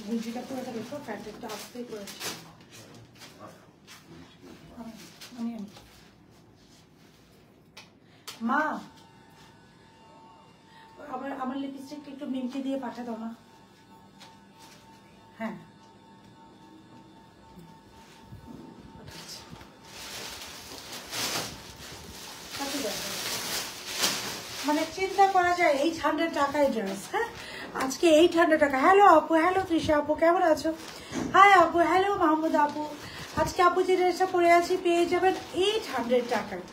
গুলজিটা পুরোটা দেখো, প্যাকেটটা আসতেই করেছি আমি। মা আমার লিপস্টিকটা একটু মিমটি দিয়ে পাঠা দাও না। হ্যাঁ মানে চিন্তা করা যায় 800 টাকায় ড্রেস। হ্যাঁ আজকে 800 টাকা। হ্যালো আপু, হ্যালো তৃষা আপু, কেমন আছো? হাই আপু, হ্যালো মাহমুদ আপু। আজকে আপু যে ড্রেসটা পরে আছি পেয়ে যাবেন 800 টাকায়।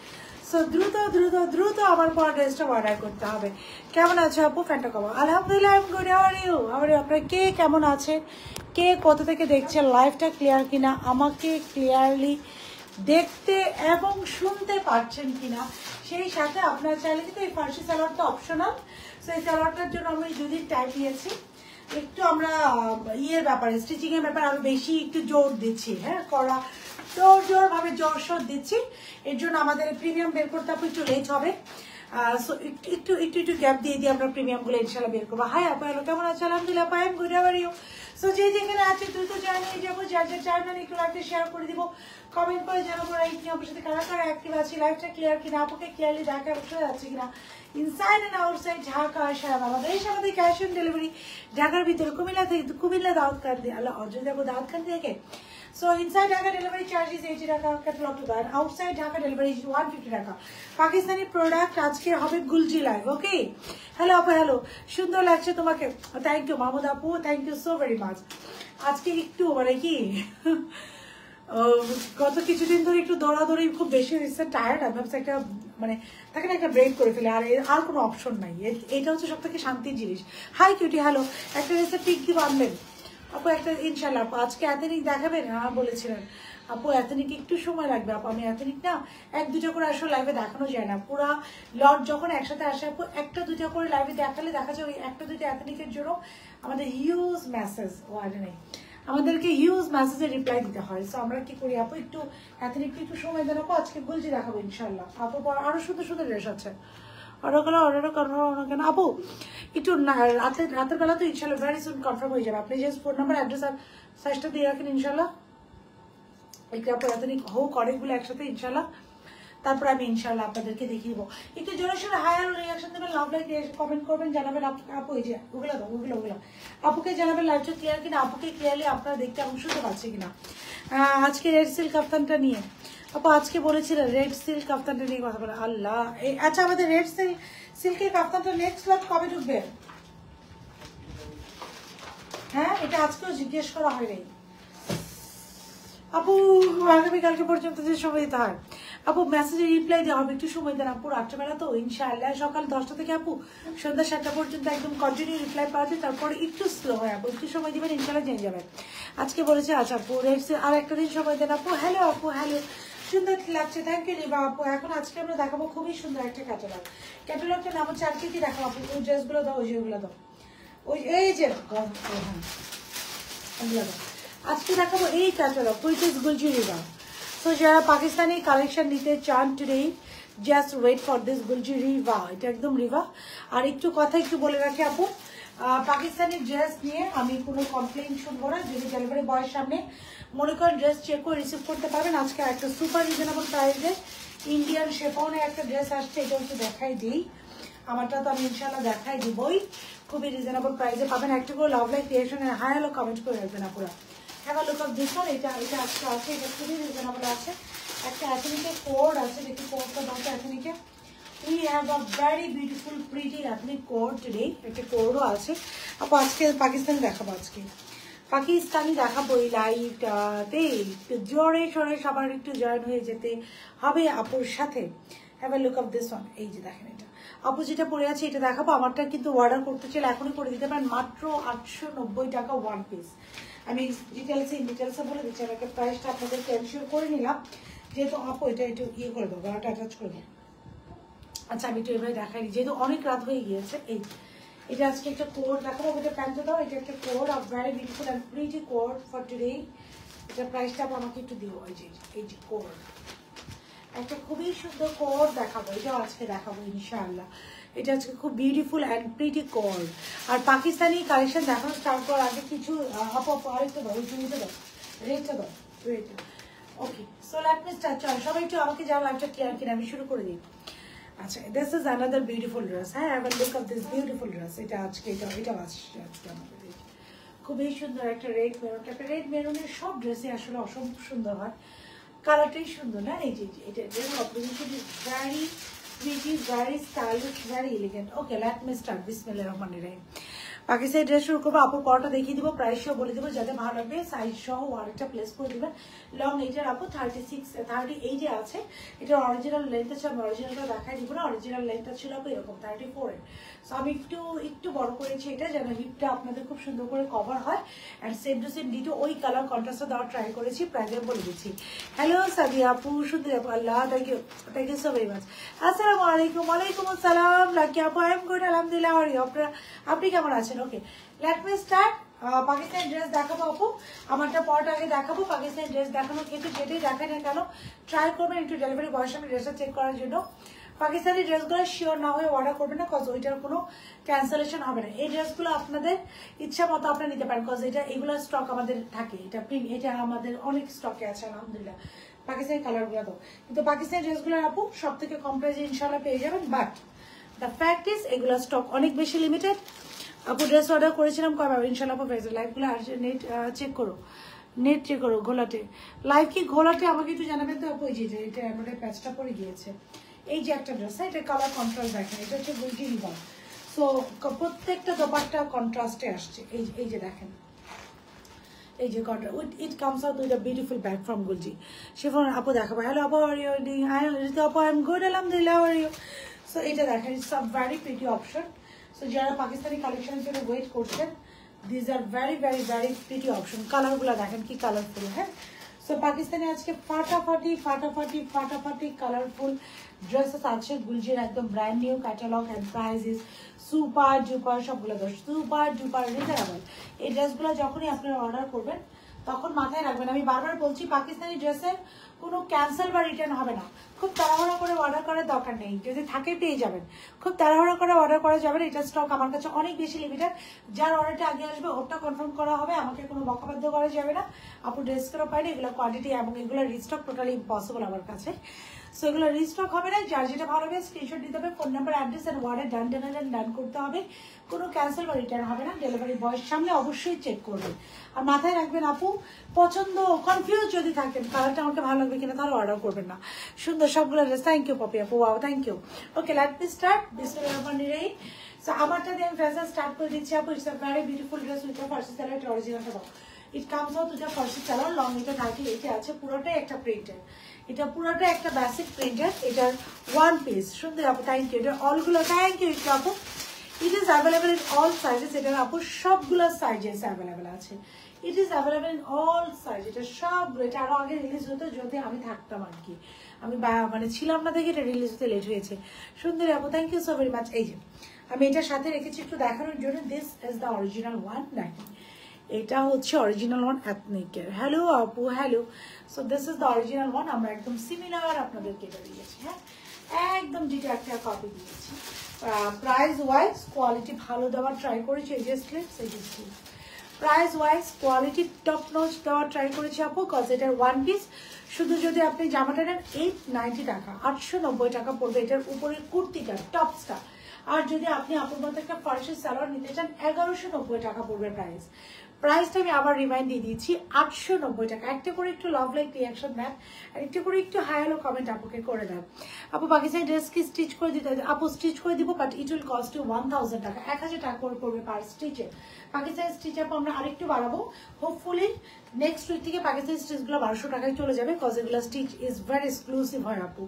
সো দ্রুত দ্রুত দ্রুত আমার পর ড্রেসটা অর্ডার করতে হবে। কেমন আছো আপু? ফ্যানটা কমা। আলহামদুলিল্লাহ I am good. How are you? আপনারা কে কেমন আছেন? কে কোথা থেকে দেখছেন? লাইভটা ক্লিয়ার কিনা আমাকে ক্লিয়ারলি দেখতে এবং শুনতে পাচ্ছেন কিনা, সেই সাথে আপনার চাইলে কিন্তু এই ফার্সি সালোয়ারটা অপশনাল। সো এই সালোয়ারটার জন্য আমি যদি টাইপ দিয়েছি একটু আমরা ইয়ের ব্যাপারে, স্টিচিং এর ব্যাপারে আরো বেশি একটু জোর দিচ্ছি। হ্যাঁ করা জোর ভাবে জোর সোর দিচ্ছি। এর জন্য আমাদের প্রিমিয়াম বের করতে আপু একটু লেট হবে। সো একটু একটু একটু গ্যাপ দিয়ে দিয়ে আমরা প্রিমিয়াম গুলো ইনশাল্লাহ বের করবো। হাই আপু, হ্যালো কেমন আছে? আলহামদুলিল্লাহ I am good. How are you? So যে যেখানে আছে দ্রুত জানিয়ে যাবো, যার যার চ্যানেল একটু লাইভটা শেয়ার করে দিব, কমেন্ট করে জানাবো রাইট নিয়ে আমার সাথে কারা কারা অ্যাক্টিভ আছে, লাইভটা ক্লিয়ার কিনা, আপুকে ক্লিয়ারলি ঢাকা বসে যাচ্ছে কিনা, ইনসাইড এন্ড আউটসাইড ঢাকা সারা বাংলাদেশ। আমাদের ক্যাশ অন ডেলিভারি ঢাকার ভিতরে কুমিল্লা থেকে, কুমিল্লা দাউদকান্দি, আল্লাহ অযোধ্যা যাবো দাউদকান্দি থেকে। So inside Dhaka delivery charge is 80 টাকা catalog to that. Outside Dhaka delivery is 150 টাকা। পাকিস্তানি প্রোডাক্ট আজকে হবে গুলজি লাইভ। ওকে হ্যালো আপু, হ্যালো সুন্দর লাগছে তোমাকে। থ্যাংক ইউ মাহমুদ আপু, thank you so very much. আজকে একটু মানে কি গত কিছুদিন ধরে একটু দৌড়াদৌড়ি খুব বেশি হয়েছে, টায়ার্ড। আমি ভাবছি একটা মানে তাকে একটা ব্রেক করে ফেলে, আর কোনো অপশন নাই। এটা হচ্ছে সব থেকে শান্তির জিনিস। হাই কিউটি, হ্যালো একটা রেসিপি কি বানবেন আপু? একটা ইনশাল্লাহ আপু আজকে এথেনিক দেখাবেন? হ্যাঁ বলেছিলেন আপু এথেনিক একটু সময় লাগবে আপু। আমি এথেনিক না এক দুটো করে আসলে লাইভে দেখানো যায় না, পুরা লট যখন একসাথে আসে আপু একটা দুটো করে লাইভে দেখালে দেখা যায় ওই একটা দুটো এথেনিকের জন্য আমাদের হিউজ মেসেজ ওয়ার্ডে নেই, আমাদেরকে হিউজ মেসেজে রিপ্লাই দিতে হয়। সো আমরা কি করি আপু একটু এথেনিককে একটু সময় দেন আপু। আজকে বলছি দেখাবো ইনশাল্লাহ আপু। আরো সুন্দর সুন্দর ড্রেস আছে, অর্ডার কনফার্ম কেন আপু? একটু রাতের বেলা তো ইনশাল্লাহ ভেরি সুন কনফার্ম হয়ে যাবে। আপনি জাস্ট ফোন নাম্বার অ্যাড্রেস আর সাইজটা দিয়ে রাখেন ইনশাল্লাহ। একটু আপু এতদিন হোক অনেকগুলো একসাথে ইনশাল্লাহ, তারপর আমি ইনশাল্লাহ আপনাদেরকে দেখিয়ে দেবো। একটু জোরে সোরে হাই আর রিয়াকশন দেবেন, লাভ লাইক কমেন্ট করবেন, জানাবেন আপু এই যে ওগুলো দাও ওগুলো আপুকে জানাবেন লাইভটা ক্লিয়ার কিনা, আপুকে ক্লিয়ারলি আপনারা দেখতে এবং শুনতে পাচ্ছি কিনা। আজকে রেড সিল্ক কাফতানটা নিয়ে আপু আজকে বলেছিলেন রেড সিল্ক কাফতানটা নিয়ে কথা বলে। আল্লাহ আচ্ছা আমাদের রেড সিল্কের কাফতানটা নেক্সট লট কবে ঢুকবে? হ্যাঁ এটা আজকেও জিজ্ঞেস করা হয়নি আপু, আগামীকালকে পর্যন্ত যে সময় দিতে হয় আপু মেসেজে রিপ্লাই দেওয়া হবে, একটু সময় দেন আপু। রাত্রেবেলা তো ইনশাআল্লাহ সকাল 10টা থেকে আপু সন্ধ্যা 7টা পর্যন্ত একদম কন্টিনিউ রিপ্লাই পাওয়া যায়, তারপরে একটু স্লো হয় আপু, একটু সময় দিবেন ইনশাআল্লাহ জেনে যাবেন। আজকে বলেছে আচ্ছা আপু আর একটা দিন সময় দেন আপু। হ্যালো আপু, হ্যালো সুন্দর লাগছে, থ্যাংক ইউ রিবা আপু। এখন আজকে আমরা দেখাবো খুবই সুন্দর একটা ক্যাটালগটার নাম হচ্ছে আর কি দেখাবো আপু? ওই ড্রেসগুলো দাও, ওই যেগুলো দাও, ওই এই যে আজকে দেখাবো এই catalogue which is গুলজি Rewa. So যারা পাকিস্তানি কালেকশন নিতে চান today just wait for this Gulljee Riva. এটা একদম রিবা। আর একটু কথা একটু বলে রাখি আপু, পাকিস্তানি ড্রেস নিয়ে আমি কোনো কমপ্লেন শুনবো না। যদি ডেলিভারি বয়ের সামনে মনে করেন ড্রেস চেক করে রিসিভ করতে পারবেন। আজকে একটা সুপার রিজনেবল প্রাইসে ইন্ডিয়ান শেফনের একটা ড্রেস আসছে, এটা হচ্ছে দেখাই দিই। আমারটা তো আমি ইনশাল্লাহ দেখাই দিবই, খুবই রিজনেবল প্রাইসে পাবেন। একটা করে লাভ লাইক ক্রিয়েশনের হাই হ্যালো কমেন্ট করে রাখবেন আপুরা। হ্যাঁ লুক অফ দিস ওয়ান, এটা আজকে আছে, এটা খুবই রিজনেবল আছে। একটা এথনিকের কোড আছে, দেখি কোডটা দাও এথনিকে। We have a very beautiful pretty ethnic code today, একটা কোডও আছে আপু। আজকে পাকিস্তানি দেখাবো, আজকে পাকিস্তানি দেখাবো এই লাইভটাতে। একটু জোরে সোরে সবার একটু জয়েন হয়ে যেতে হবে আপুর সাথে। Have a look of this one, এই যে দেখেন এটা আপু যেটা পরে আছে এটা দেখাবো। আমারটা কিন্তু অর্ডার করতে চাইলে এখনই করে দিতে পারেন, মাত্র 890 টাকা ওয়ান পিস। আমি ডিটেলসে বলে দিচ্ছি, আমাকে প্রাইসটা আপনাদেরকে এনশিওর করে নিলাম, যেহেতু আপু এটা একটু ইয়ে করে দেবো, গলাটা অ্যাটাচ করে দেবো। আচ্ছা আমি একটু এভাবে দেখাইনি, যেহেতু অনেক রাত হয়ে গিয়েছে। এই এটা আজকে একটা কোড দেখাবো, এটা প্যান্টটা দাও। এটা একটা code of very beautiful and pretty code for today. এটা প্রাইসটা আমাকে একটু দিও। এই যে কোর, একটা খুবই সুন্দর কোর দেখাবো, এটাও আজকে দেখাবো ইনশাআল্লাহ। এটা আজকে খুব বিউটিফুল অ্যান্ড প্রিটি কোর। আর পাকিস্তানি কালেকশন দেখানো স্টার্ট করার আগে কিছু আরেকটা দাও, ওই জমিতে দাও, রেটটা দাও, রেটটা। ওকে, সো লেট মি স্টার্ট। চল সবাই একটু আমাকে যাও লাইভটা ক্লিয়ার কিনা, আমি শুরু করে দিই। আচ্ছা, this is another beautiful dress. হ্যাঁ, have a look of this beautiful dress. এটা আজকে এটা আসছে আজকে আমাদের। খুবই সুন্দর একটা রেড মেরুন টাইপের। রেড মেরুনের সব ড্রেসই আসলে অসম্ভব সুন্দর হয়, কালারটাই সুন্দর না? এই যে এটা combination is very pretty, very stylish, very elegant. Okay, let me start. বিসমিল্লাহির রহমানির রহিম। পাকিস্তানি ড্রেস শুরু করবো। আপুর পরটা দেখিয়ে দিব, প্রাইসও বলে দেবো, যাতে ভালো লাগবে সাইজ সহ ওয়ার্ডটা প্লেস করে দেবেন। লং এইটার আপু 38 আছে। এটার অরিজিনাল লেন্থটা ছিল, আমি অরিজিনালটা দেখাই দিব না। অরিজিনাল লেন্থটা ছিল আপু এরকম 34 এর। সো আমি একটু বড় করেছি এটা, যেন হিপটা আপনাদের খুব সুন্দর করে কভার হয়। And same to same ditto ওই কালার কন্ট্রাস্টটা দেওয়ার ট্রাই করেছি, প্রাইজে বলে দিচ্ছি। হ্যালো সাদিয়া আপু, সুন্দর আপু, আল্লাহ thank you so very much. আসসালামু আলাইকুম। ওয়ালাইকুম আসসালাম লাকি আপু, আই এম গুড আলহামদুলিল্লাহ। আপনি কেমন আছেন? Okay, let me start. Pakistani dress দেখাবো আপু, আমারটা পরটা আগে দেখাবো। পাকিস্তানি ড্রেস দেখানোর কিন্তু যেটাই দেখেন না কেন ট্রাই করবেন একটু ডেলিভারি বয়ের সামনে ড্রেসটা চেক করার জন্য। পাকিস্তানি ড্রেসগুলো শিওর না হয়ে অর্ডার করবেন না, কজ ওইটার কোনো ক্যান্সেলেশন হবে না। এই ড্রেসগুলো আপনাদের ইচ্ছা মতো আপনারা নিতে পারেন, কজ এগুলোর স্টক আমাদের থাকে। এটা আমাদের অনেক স্টকে আছে আলহামদুলিল্লাহ। পাকিস্তানি কালারগুলো তো, কিন্তু পাকিস্তানি ড্রেসগুলো আপু সব থেকে কম প্রাইসে ইনশাল্লাহ পেয়ে যাবেন। বাট দ্য ফ্যাক্ট ইজ এগুলো স্টক অনেক বেশি লিমিটেড। আপু ড্রেস অর্ডার করেছিলাম কবে? ইনশাল্লাহ আপু পেয়েছে। লাইভগুলো আর নেট চেক করো, নেট চেক করো। ঘোলাটে লাইভ কি ঘোলাটে আমাকে একটু জানাবেন তো আপু। যে এটা আমাদের প্যাচটা পরে গিয়েছে। এই যে একটা ড্রেস, এটা কালার কন্ট্রাস্ট দেখেন, এটা হচ্ছে গুলজি রিবন। সো প্রত্যেকটা দোপাট্টা কন্ট্রাস্টে আসছে। এই যে দেখেন, এই যে it comes out with a beautiful bag from Gulljee chiffon. আপু দেখাবো। হ্যালো আপু, আর ইউ? আপু আই এম গুড আলহামদুলিল্লাহ। Are you? সো এটা দেখেন, it's a very pretty option. So যারা পাকিস্তানি কালেকশনের জন্য ওয়েট করছেন, this are very very very pretty option. কালারগুলো দেখেন কি কালারফুল। হ্যাঁ, সো পাকিস্তানে আজকে ফাটাফাটি কালারফুল ড্রেসেস আছে গুলজির, একদম brand new catalogue. And price is super duper, সবগুলো দোষ সুপার ডুপার রিজনেবল। এই ড্রেসগুলো যখনই আপনারা অর্ডার করবেন তখন মাথায় রাখবেন, আমি বারবার বলছি, পাকিস্তানি ড্রেসের কোনো ক্যান্সেল বা রিটার্ন হবে না। খুব তাড়াহুড়া করে অর্ডার করার দরকার নেই, যদি থাকে পেয়ে যাবেন। খুব তাড়াহুড়া করে অর্ডার করা যাবে না, এটা স্টক আমার কাছে অনেক বেশি লিমিটেড। যার অর্ডারটা আগে আসবে ওটা কনফার্ম করা হবে, আমাকে কোনো বকাবাধ্য করা যাবে না। আপু ড্রেসগুলো পাইনি, এগুলো কোয়ান্টিটি এবং এগুলো রিস্টক টোটালি ইম্পসিবল আমার কাছে। সো এগুলো রিস্টক হবে না। যার যেটা ভালো হবে স্ক্রিনশট দিতে হবে, ফোন নাম্বার, অ্যাড্রেস অ্যান্ড ওয়ার্ডে ডান করতে হবে। কোনো ক্যান্সেল বা রিটার্ন হবে না। ডেলিভারি বয়ের সামনে অবশ্যই চেক করবেন। আর মাথায় রাখবেন আপু, পছন্দ কনফিউজ যদি থাকেন কালারটা আমাকে ভালো লাগবে কিনা, তাহলে অর্ডার করবেন না। সুন্দর সবগুলো ড্রেস। থ্যাংক ইউ পপি আপু, wow thank you. Okay, let me start. বিসমিল্লাহির রহমানির রহিম। সো আমারটা দিয়ে আমি ফ্যাশন স্টার্ট করে দিচ্ছি আপু। It's a very beautiful dress with a farshi salwar. এটা অরিজিনালটা দাও। It comes out with a farshi salwar. Long এটা 38 আছে। পুরোটাই একটা প্রিন্টের, এটা পুরোটা একটা বেসিক প্রিন্টের। এটার ওয়ান পিস। সুন্দর আপু, থ্যাংক ইউ। এটা অলগুলো, থ্যাংক ইউ আপু। It is available in all sizes. এটার আপু সবগুলো সাইজেস অ্যাভেলেবল আছে। It is available in all size. এটা সবগুলো, এটা আরো আগে রিলিজ হতো যদি আমি থাকতাম আর কি। আমি মানে ছিলাম না দেখে এটা রিলিজ হতে লেট হয়েছে। সুন্দর আপু, thank you so very much. এই যে আমি এটার সাথে রেখেছি একটু দেখানোর জন্য। This is the original one. দেখেন, এটা হচ্ছে অরিজিনাল ওয়ান এথনিকের। হ্যালো আপু, hello. So this is the original one. আমরা একদম সিমিলার আপনাদেরকে এটা দিয়েছি। হ্যাঁ, একদম যেটা একটা কপি দিয়েছি। প্রাইস ওয়াইজ কোয়ালিটি ভালো দেওয়ার ট্রাই করেছি। এই যে স্লিপস, এই যে sleeves. Price wise quality top notch দেওয়ার ট্রাই করেছি আপু, কজ এটার ওয়ান পিস। শুধু যদি আপনি জামাটা নেন 890 টাকা, 890 টাকা পড়বে এটার উপরের কুর্তিটা, টপসটা। আর যদি আপনি আপুর মতো একটা ফার্সি সালোয়ার নিতে চান 1190 টাকা পড়বে প্রাইস। প্রাইসটা আমি আবার রিমাইন্ড দিয়ে দিচ্ছি, 890 টাকা। একটা করে একটু লাভ লাইক রিয়াকশন দেন, আর একটা করে একটু হাই হলো কমেন্ট আপুকে করে দেন। আপু পাকিস্তানি ড্রেস কি স্টিচ করে দিতে? আপু স্টিচ করে দিব, but it will cost you 1000 টাকা। 1000 টাকা করে পড়বে পার স্টিচে। পাকিস্তানি স্টিচ আপু আমরা আরেকটু বাড়াবো। হোপফুলি নেক্সট উইক থেকে পাকিস্তানি স্টিচগুলো 1200 টাকায় চলে যাবে, কজ এগুলো স্টিচ ইজ ভেরি এক্সক্লুসিভ হয় আপু।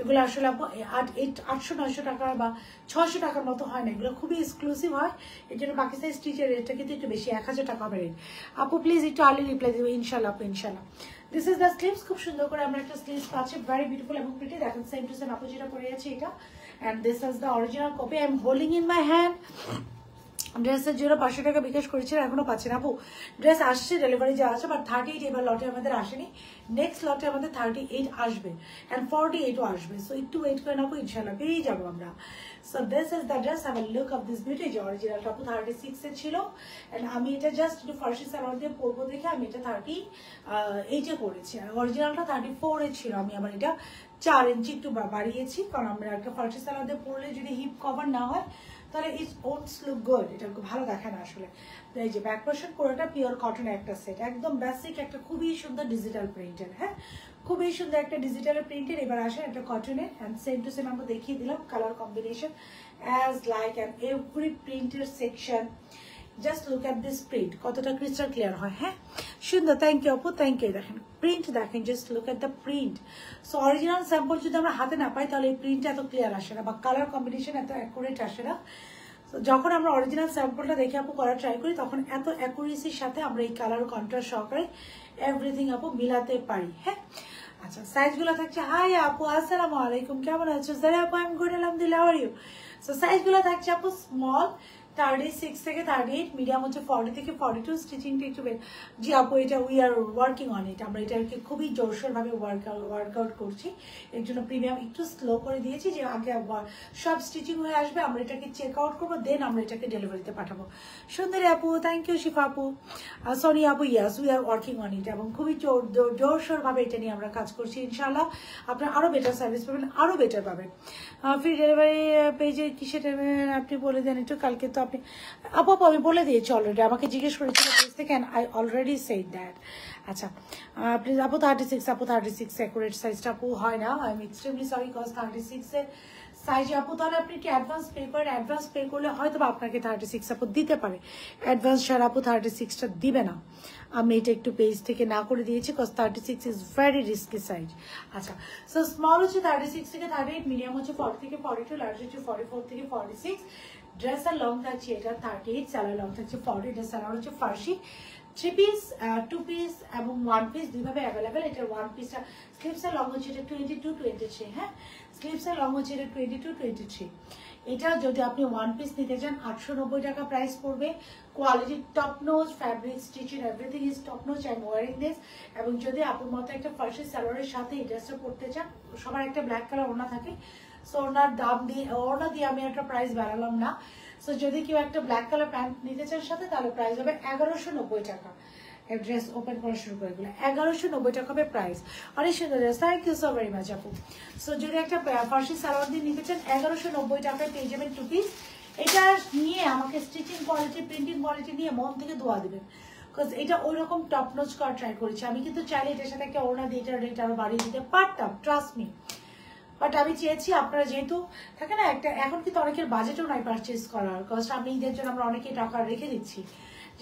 এগুলো আসলে আপু 800-900 টাকা বা 600 টাকার মতো হয় না, এগুলো খুবই এক্সক্লুসিভ হয়। এর জন্য পাকিস্তানি স্টিচের রেটটা কিন্তু একটু বেশি, 1000 টাকা হবে রেট। আপু প্লিজ একটু আর্লি রিপ্লাই দেবো ইনশাল্লাহ আপু, ইনশাল্লাহ। This is the sleeves. খুব সুন্দর করে আমরা একটা স্লিভস পাচ্ছি, ভেরি বিউটিফুল এবং প্রিটি। দেখেন সেম টু সেম আপু যেটা পরে আছে এটা। And this is the original copy. I am holding in my hand. ড্রেসের জন্য 500 টাকা বিকাশ করেছিল, এখনো পাচ্ছি না আপু। ড্রেস আসছে, ডেলিভারি যা আছে, বাট 38 এবার লটে আমাদের আসেনি। নেক্সট লটে আমাদের 38 আসবে অ্যান্ড 48ও আসবে। সো একটু ওয়েট করে নেবো, ইনশাল্লাহ পেয়ে যাবো আমরা। So this is the dress, have a look of this beauty. যে অরিজিনালটা আপু 36 এ ছিল, অ্যান্ড আমি এটা জাস্ট একটু ফার্সি সালোয়ার দিয়ে পরবো দেখে আমি এটা 38 করেছি। আর অরিজিনালটা 34 এ ছিল, আমি আবার এটা 4 ইঞ্চি একটু বাড়িয়েছি, কারণ আমরা একটা ফার্সি সালোয়ার দিয়ে পরলে যদি হিপ কভার না হয় তাহলে ইটস ওন্টস লুক গুড, এটা ভালো দেখে না আসলে। এই যে ব্যাক পোর্শন পুরোটা পিওর কটনের একটা সেট, একদম বেসিক একটা খুবই সুন্দর ডিজিটাল প্রিন্টের। হ্যাঁ, খুবই সুন্দর একটা ডিজিটাল প্রিন্টের। এবার আসে একটা কটনের, অ্যান্ড সেম টু সেম আমরা দেখিয়ে দিলাম colour combination as like and every প্রিন্টের section. Just look at this print, কতটা ক্রিস্টাল ক্লিয়ার হয়। হ্যাঁ, সুন্দর, থ্যাংক ইউ আপু, থ্যাংক ইউ। দেখেন প্রিন্ট, দেখেন just look at the print. So original sample যদি আমরা হাতে না পাই তাহলে এই প্রিন্ট এত ক্লিয়ার আসে না, বা কালার কম্বিনেশন এত অ্যাকুরেট আসে না। যখন আমরা অরিজিনাল স্যাম্পলটা দেখে আপু করার ট্রাই করি, তখন এত অ্যাকুরেসির সাথে আমরা এই কালার কন্ট্রাস্ট সহকারে এভরিথিং আপু মিলাতে পারি। হ্যাঁ, আচ্ছা সাইজগুলো থাকছে, হাই আপু আসসালামু আলাইকুম, কেমন আছো? স্যার আপু আমি গুড, আলহামদুলিল্লাহ, হাউ আর ইউ? সো সাইজগুলো থাকছে আপু স্মল 36 থেকে 38, মিডিয়াম হচ্ছে 40 থেকে 42। স্টিচিংটা একটু জি আপু এটা we are working on it, আমরা এটাকে খুবই জোরসোরভাবে ওয়ার্কআউট করছি। এর জন্য প্রিমিয়াম একটু স্লো করে দিয়েছি, যে আগে সব স্টিচিং হয়ে আসবে, আমরা এটাকে চেক আউট করবো, দেন আমরা এটাকে ডেলিভারিতে পাঠাবো। সুন্দরী আপু, থ্যাংক ইউ। শিফা আপু, সোনি আপু, yes we are working on it, এবং খুবই জোরসোরভাবে এটা নিয়ে আমরা কাজ করছি। ইনশাআল্লাহ আপনারা আরও বেটার সার্ভিস পাবেন, আরও বেটার পাবেন। ফ্রি ডেলিভারি পেজে কিসের আপনি বলে দেন একটু, কালকে তো আপনি আপু আমি বলে দিয়েছি অলরেডি, আমাকে জিজ্ঞেস করেছিল পেজ থেকে, and I already said that. আচ্ছা প্লিজ আপু 36, আপু 36 অ্যাকুরেট সাইজটা আপু হয় না, I am extremely sorry, cause 36 এর সাইজ আপু, তাহলে আপনি কি অ্যাডভান্স পে করেন? অ্যাডভান্স পে করলে হয়তো আপনাকে 36 আপু দিতে পারে, অ্যাডভান্স ছাড়া আপু 36টা দিবে না। আমি এটা একটু পেজ থেকে না করে দিয়েছি, cause 36 is very risky size. আচ্ছা, সো স্মল হচ্ছে 36 থেকে 38, মিডিয়াম হচ্ছে 40 থেকে 42, লার্জ হচ্ছে 44 থেকে 46। ড্রেসের লং থাকছে এটা 38, স্যালার লং থাকছে 40। এটা স্যালার হচ্ছে ফার্সি, 3 পিস, 2 পিস এবং 1 পিস দুইভাবে অ্যাভেলেবেল। এটার 1 পিসটা স্লিভসের লং হচ্ছে এটা 22, 23। হ্যাঁ, স্লিভসের লং হচ্ছে এটা 22, 23। এটা যদি আপনি 1 পিস নিতে চান 890 টাকা প্রাইস পড়বে। Quality top notch, fabric, stitching everything is top notch. I am wearing this. এবং যদি আপুর মতো একটা ফার্সি সালোয়ারের সাথে এই ড্রেসটা পরতে চান, সবার একটা ব্ল্যাক কালার ওড়না থাকে, সো ওনার দাম দিয়ে, ওড়না দিয়ে আমি একটা প্রাইস বাড়ালাম না। সো যদি কেউ একটা ব্ল্যাক কালার প্যান্ট নিতে চান সাথে, তাহলে প্রাইস হবে 1190 টাকা। ড্রেস ওপেন করা শুরু করে দিলে 1190 টাকা হবে প্রাইস। অনেক সুন্দর dress, thank you so very much আপু। সো যদি একটা ফার্সি সালোয়ার দিয়ে নিতে চান 1190 টাকায় পেয়ে যাবেন 2 পিস। এটা নিয়ে আমাকে স্টিচিং কোয়ালিটি, প্রিন্টিং কোয়ালিটি নিয়ে মন থেকে দোয়া দেবেন, বিকজ এটা ওই রকম টপ নোজ করা ট্রাই করেছি আমি, কিন্তু চাইলে এটার সাথে একটা ওড়না দিয়ে এটার রেট আরো বাড়িয়ে দিতে পারতাম, ট্রাস্ট মি। বাট আমি চেয়েছি আপনারা যেহেতু থাকে না একটা, এখন কিন্তু অনেকের বাজেটও নাই পারচেস করার, কজ আমি ঈদের জন্য আমরা অনেকেই টাকা রেখে দিচ্ছি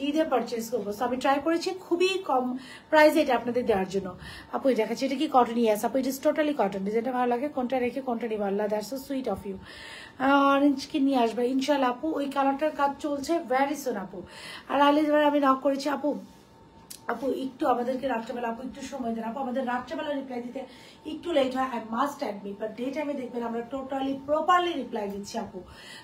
ঈদে পারচেস করবো। সো আমি ট্রাই করেছি খুবই কম প্রাইসে এটা আপনাদের দেওয়ার জন্য। আপু এটা দেখাচ্ছি, এটা কি কটন? ইয়াস আপু, ইট ইজ টোটালি কটন। যেটা ভালো লাগে কোনটা রেখে কোনটা নিবো, আল্লাহ that's so sweet of you. Orange কি নিয়ে আসবে ইনশাল্লাহ আপু, ওই কালারটার কাজ চলছে ভ্যারি সুন আপু। আর আলিজবার আমি নক করেছি আপু, আপু একটু আমাদেরকে রাত্রেবেলা আপু একটু সময় দেন আপু, আমাদের রাত্রেবেলা রিপ্লাই দিতে একটু লেট হয়, I must admit, but day টাইমে দেখবেন আমরা টোটালি প্রপারলি রিপ্লাই দিচ্ছি আপু।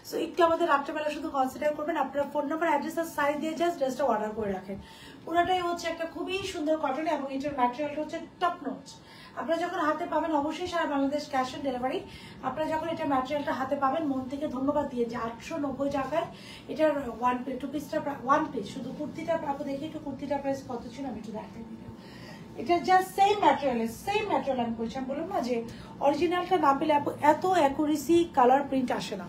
সো একটু আমাদের রাত্রেবেলা শুধু কনসিডার করবেন, আপনার ফোন নাম্বার, অ্যাড্রেস আর সাইজ দিয়ে জাস্ট ড্রেসটা অর্ডার করে রাখেন। পুরোটাই হচ্ছে একটা খুবই সুন্দর কটন, এবং এটার ম্যাটেরিয়ালটা হচ্ছে টপ নোচ। আপনারা যখন হাতে পাবেন, অবশ্যই সারা বাংলাদেশ ক্যাশ অন ডেলিভারি। আপনারা যখন এটা ম্যাটেরিয়ালটা হাতে পাবেন, মন থেকে ধন্যবাদ দিয়ে যে 890 টাকায় এটার 2 পিসটা 1 পিস, শুধু কুর্তিটা আপু দেখি একটু, কুর্তিটা প্রাইস কত ছিল আমি একটু দেখাই দিলাম। এটা জাস্ট সেম ম্যাটেরিয়াল আমি বলছিলাম, বললাম না যে অরিজিনালটা না পেলে আপু এত অ্যাকুরেসি কালার প্রিন্ট আসে না।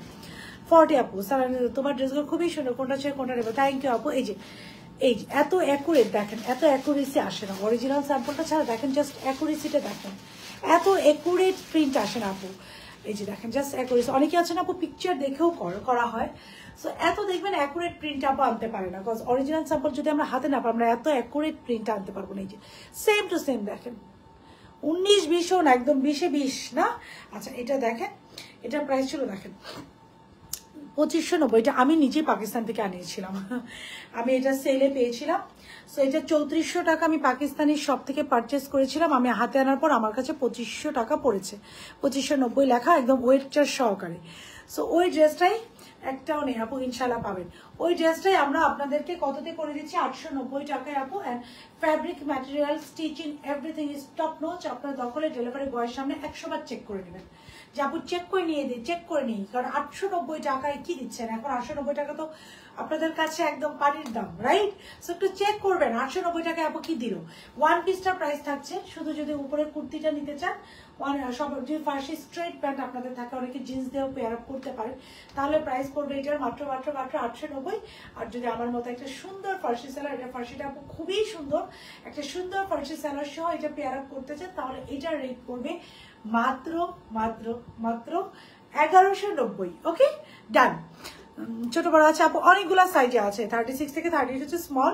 40 আপু, স্যার তোমার ড্রেসগুলো খুবই সুন্দর, কোনটা চাই কোনটা নেবো, থ্যাংক ইউ আপু। এই যে এত অ্যাকুরেট দেখেন, এত অ্যাকুরেসি আসে না অরিজিনাল স্যাম্পলটা ছাড়া, দেখেন জাস্ট অ্যাকুরেসিটা দেখেন, এত অ্যাকুরেট প্রিন্ট আসে না আপু। এই যে দেখেন জাস্ট অ্যাকুরেসি, অনেকে আছে না আপু পিকচার দেখেও করা হয়, সো এত দেখবেন অ্যাকুরেট প্রিন্ট আপু আনতে পারে না, বিকজ অরিজিনাল স্যাম্পল যদি আমরা হাতে না পাই, আমরা এত অ্যাকুরেট প্রিন্ট আনতে পারবো না। এই যে সেম টু সেম দেখেন, 19-20 না, একদম 20-20 না। আচ্ছা এটা দেখেন, এটার প্রাইস ছিল দেখেন 2590, এটা আমি নিজেই পাকিস্তান থেকে আনিয়েছিলাম, আমি এটা সেলে পেয়েছিলাম। সো এটা 3400 টাকা আমি পাকিস্তানি শপ থেকে পারচেস করেছিলাম, আমি হাতে আনার পর আমার কাছে 2500 টাকা পড়েছে, 2590 লেখা, একদম ওয়েট চার্জ সহকারে। সো ওই ড্রেসটাই একটাও নেই আপু, ইনশাল্লাহ পাবেন। ওই ড্রেসটাই আমরা আপনাদেরকে কততে করে দিচ্ছি 890 টাকায় আপু। And fabric, material, stitching everything is top notch. আপনার দখলে ডেলিভারি বয়ের সামনে 100 বার চেক করে নেবেন যে আপু চেক করে নিয়ে দিই, চেক করে নিই। কারণ 890 টাকায় কি দিচ্ছেন এখন? 890 টাকা তো আপনাদের কাছে একদম পানির দাম, রাইট? সো একটু চেক করবেন 890 টাকায় আপু কি দিল। ওয়ান পিসটা প্রাইস থাকছে, শুধু যদি উপরে কুর্তিটা নিতে চান, সব যদি ফার্সি স্ট্রেট প্যান্ট আপনাদের থাকে, অনেকে জিন্স দিয়েও পেয়ার আপ করতে পারেন, তাহলে প্রাইস পড়বে এটার মাত্র 890। আর যদি আমার মতো একটা সুন্দর ফার্সি সেলার, এটা ফার্সিটা আপু খুবই সুন্দর, একটা সুন্দর ফার্সি সেলার সহ এটা পেয়ার আপ করতে চান, তাহলে এটার রেট পড়বে মাত্র মাত্র মাত্র 1190। ওকে, ডান। ছোট বড় আছে আপু, অনেকগুলো সাইজে আছে, 36 থেকে 38 হচ্ছে স্মল।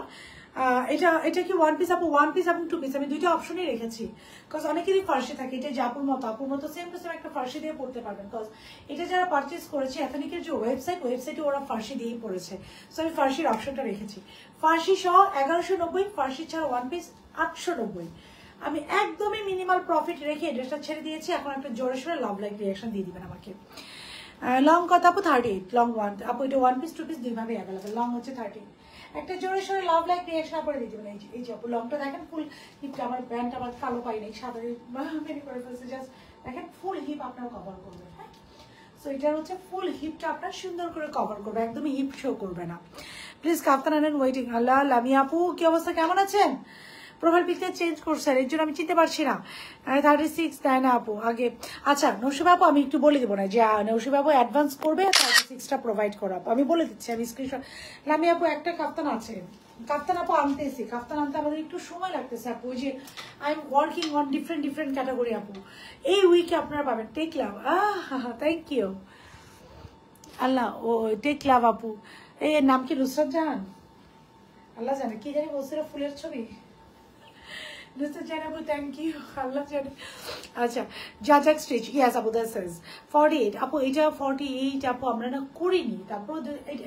এটা কি ওয়ান পিস আপু? ওয়ান পিস এবং টু পিস আমি দুইটা অপশনই রেখেছি, বিকজ অনেকেরই ফার্সি থাকে। এটা যে আপুর মতো সেম টু সেম একটা ফার্সি দিয়ে পড়তে পারবেন, বিকজ এটা যারা পারচেস করেছে এথনিকের যে ওয়েবসাইটে ওরা ফার্সি দিয়েই পড়েছে। সো আমি ফার্সির অপশনটা রেখেছি। ফার্সি সহ 1190, ফার্সি ছাড়া ওয়ান পিস 890। আমি একদমই মিনিমাল প্রফিট রেখে ড্রেসটা ছেড়ে দিয়েছি। এখন একটা জোরে সোরে লাভ লাইক রিয়াকশন দিয়ে দিবেন আমাকে। লং কত আপু? 38 লং ওয়ান আপু। এটা ওয়ান পিস টু পিস দুইভাবে অ্যাভেলেবেল। লং হচ্ছে 38। একটা জোরে সোরে লাভ লাইক রিয়াকশন করে দিয়ে দিবেন। এই যে আপু লংটা দেখেন, ফুল হিপটা। আমার প্যান্ট আমার কালো পাই নাই, সাদা মেনে করে ফেলছে। জাস্ট দেখেন ফুল হিপ আপনার কভার করবে। হ্যাঁ, সো এটা হচ্ছে ফুল হিপটা আপনার সুন্দর করে কভার করবে, একদমই হিপ শো করবে না। প্লিজ কাপ্তান আনেন ওয়েটিং। আল্লাহ লামিয়া আপু কি অবস্থা, কেমন আছেন? প্রোফাইল পিকচার চেঞ্জ করছেন, এর জন্য আমি চিনতে পারছি না। 36 তাই না আপু আগে? আচ্ছা নৌশি বাবু, আমি একটু বলে দেবো না যে নৌশি বাবু অ্যাডভান্স করবে 36টা প্রোভাইড করা। আমি বলে দিচ্ছি, আমি স্ক্রিনশট। লামি আপু একটা কাপ্তান আছে, কাপ্তান আপু আনতেছি। কাপ্তান আনতে আমাদের একটু সময় লাগতেছে আপু, ওই যে I am working on different category আপু। এই উইকে আপনারা পাবেন। টেক লাভ, থ্যাংক ইউ আল্লাহ। ও টেক লাভ আপু, এর নাম কি নুসরাত জাহান? আল্লাহ জানে কি জানি বলছিল, ফুলের ছবি। থ্যাংক ইউ, আল্লাহ জানে। আচ্ছা, জাজাক স্টিচ, ইয়াস আপু, দ্যাটস ইজ 48 আপু। এটা 48 আপু আমরা না করিনি। তারপর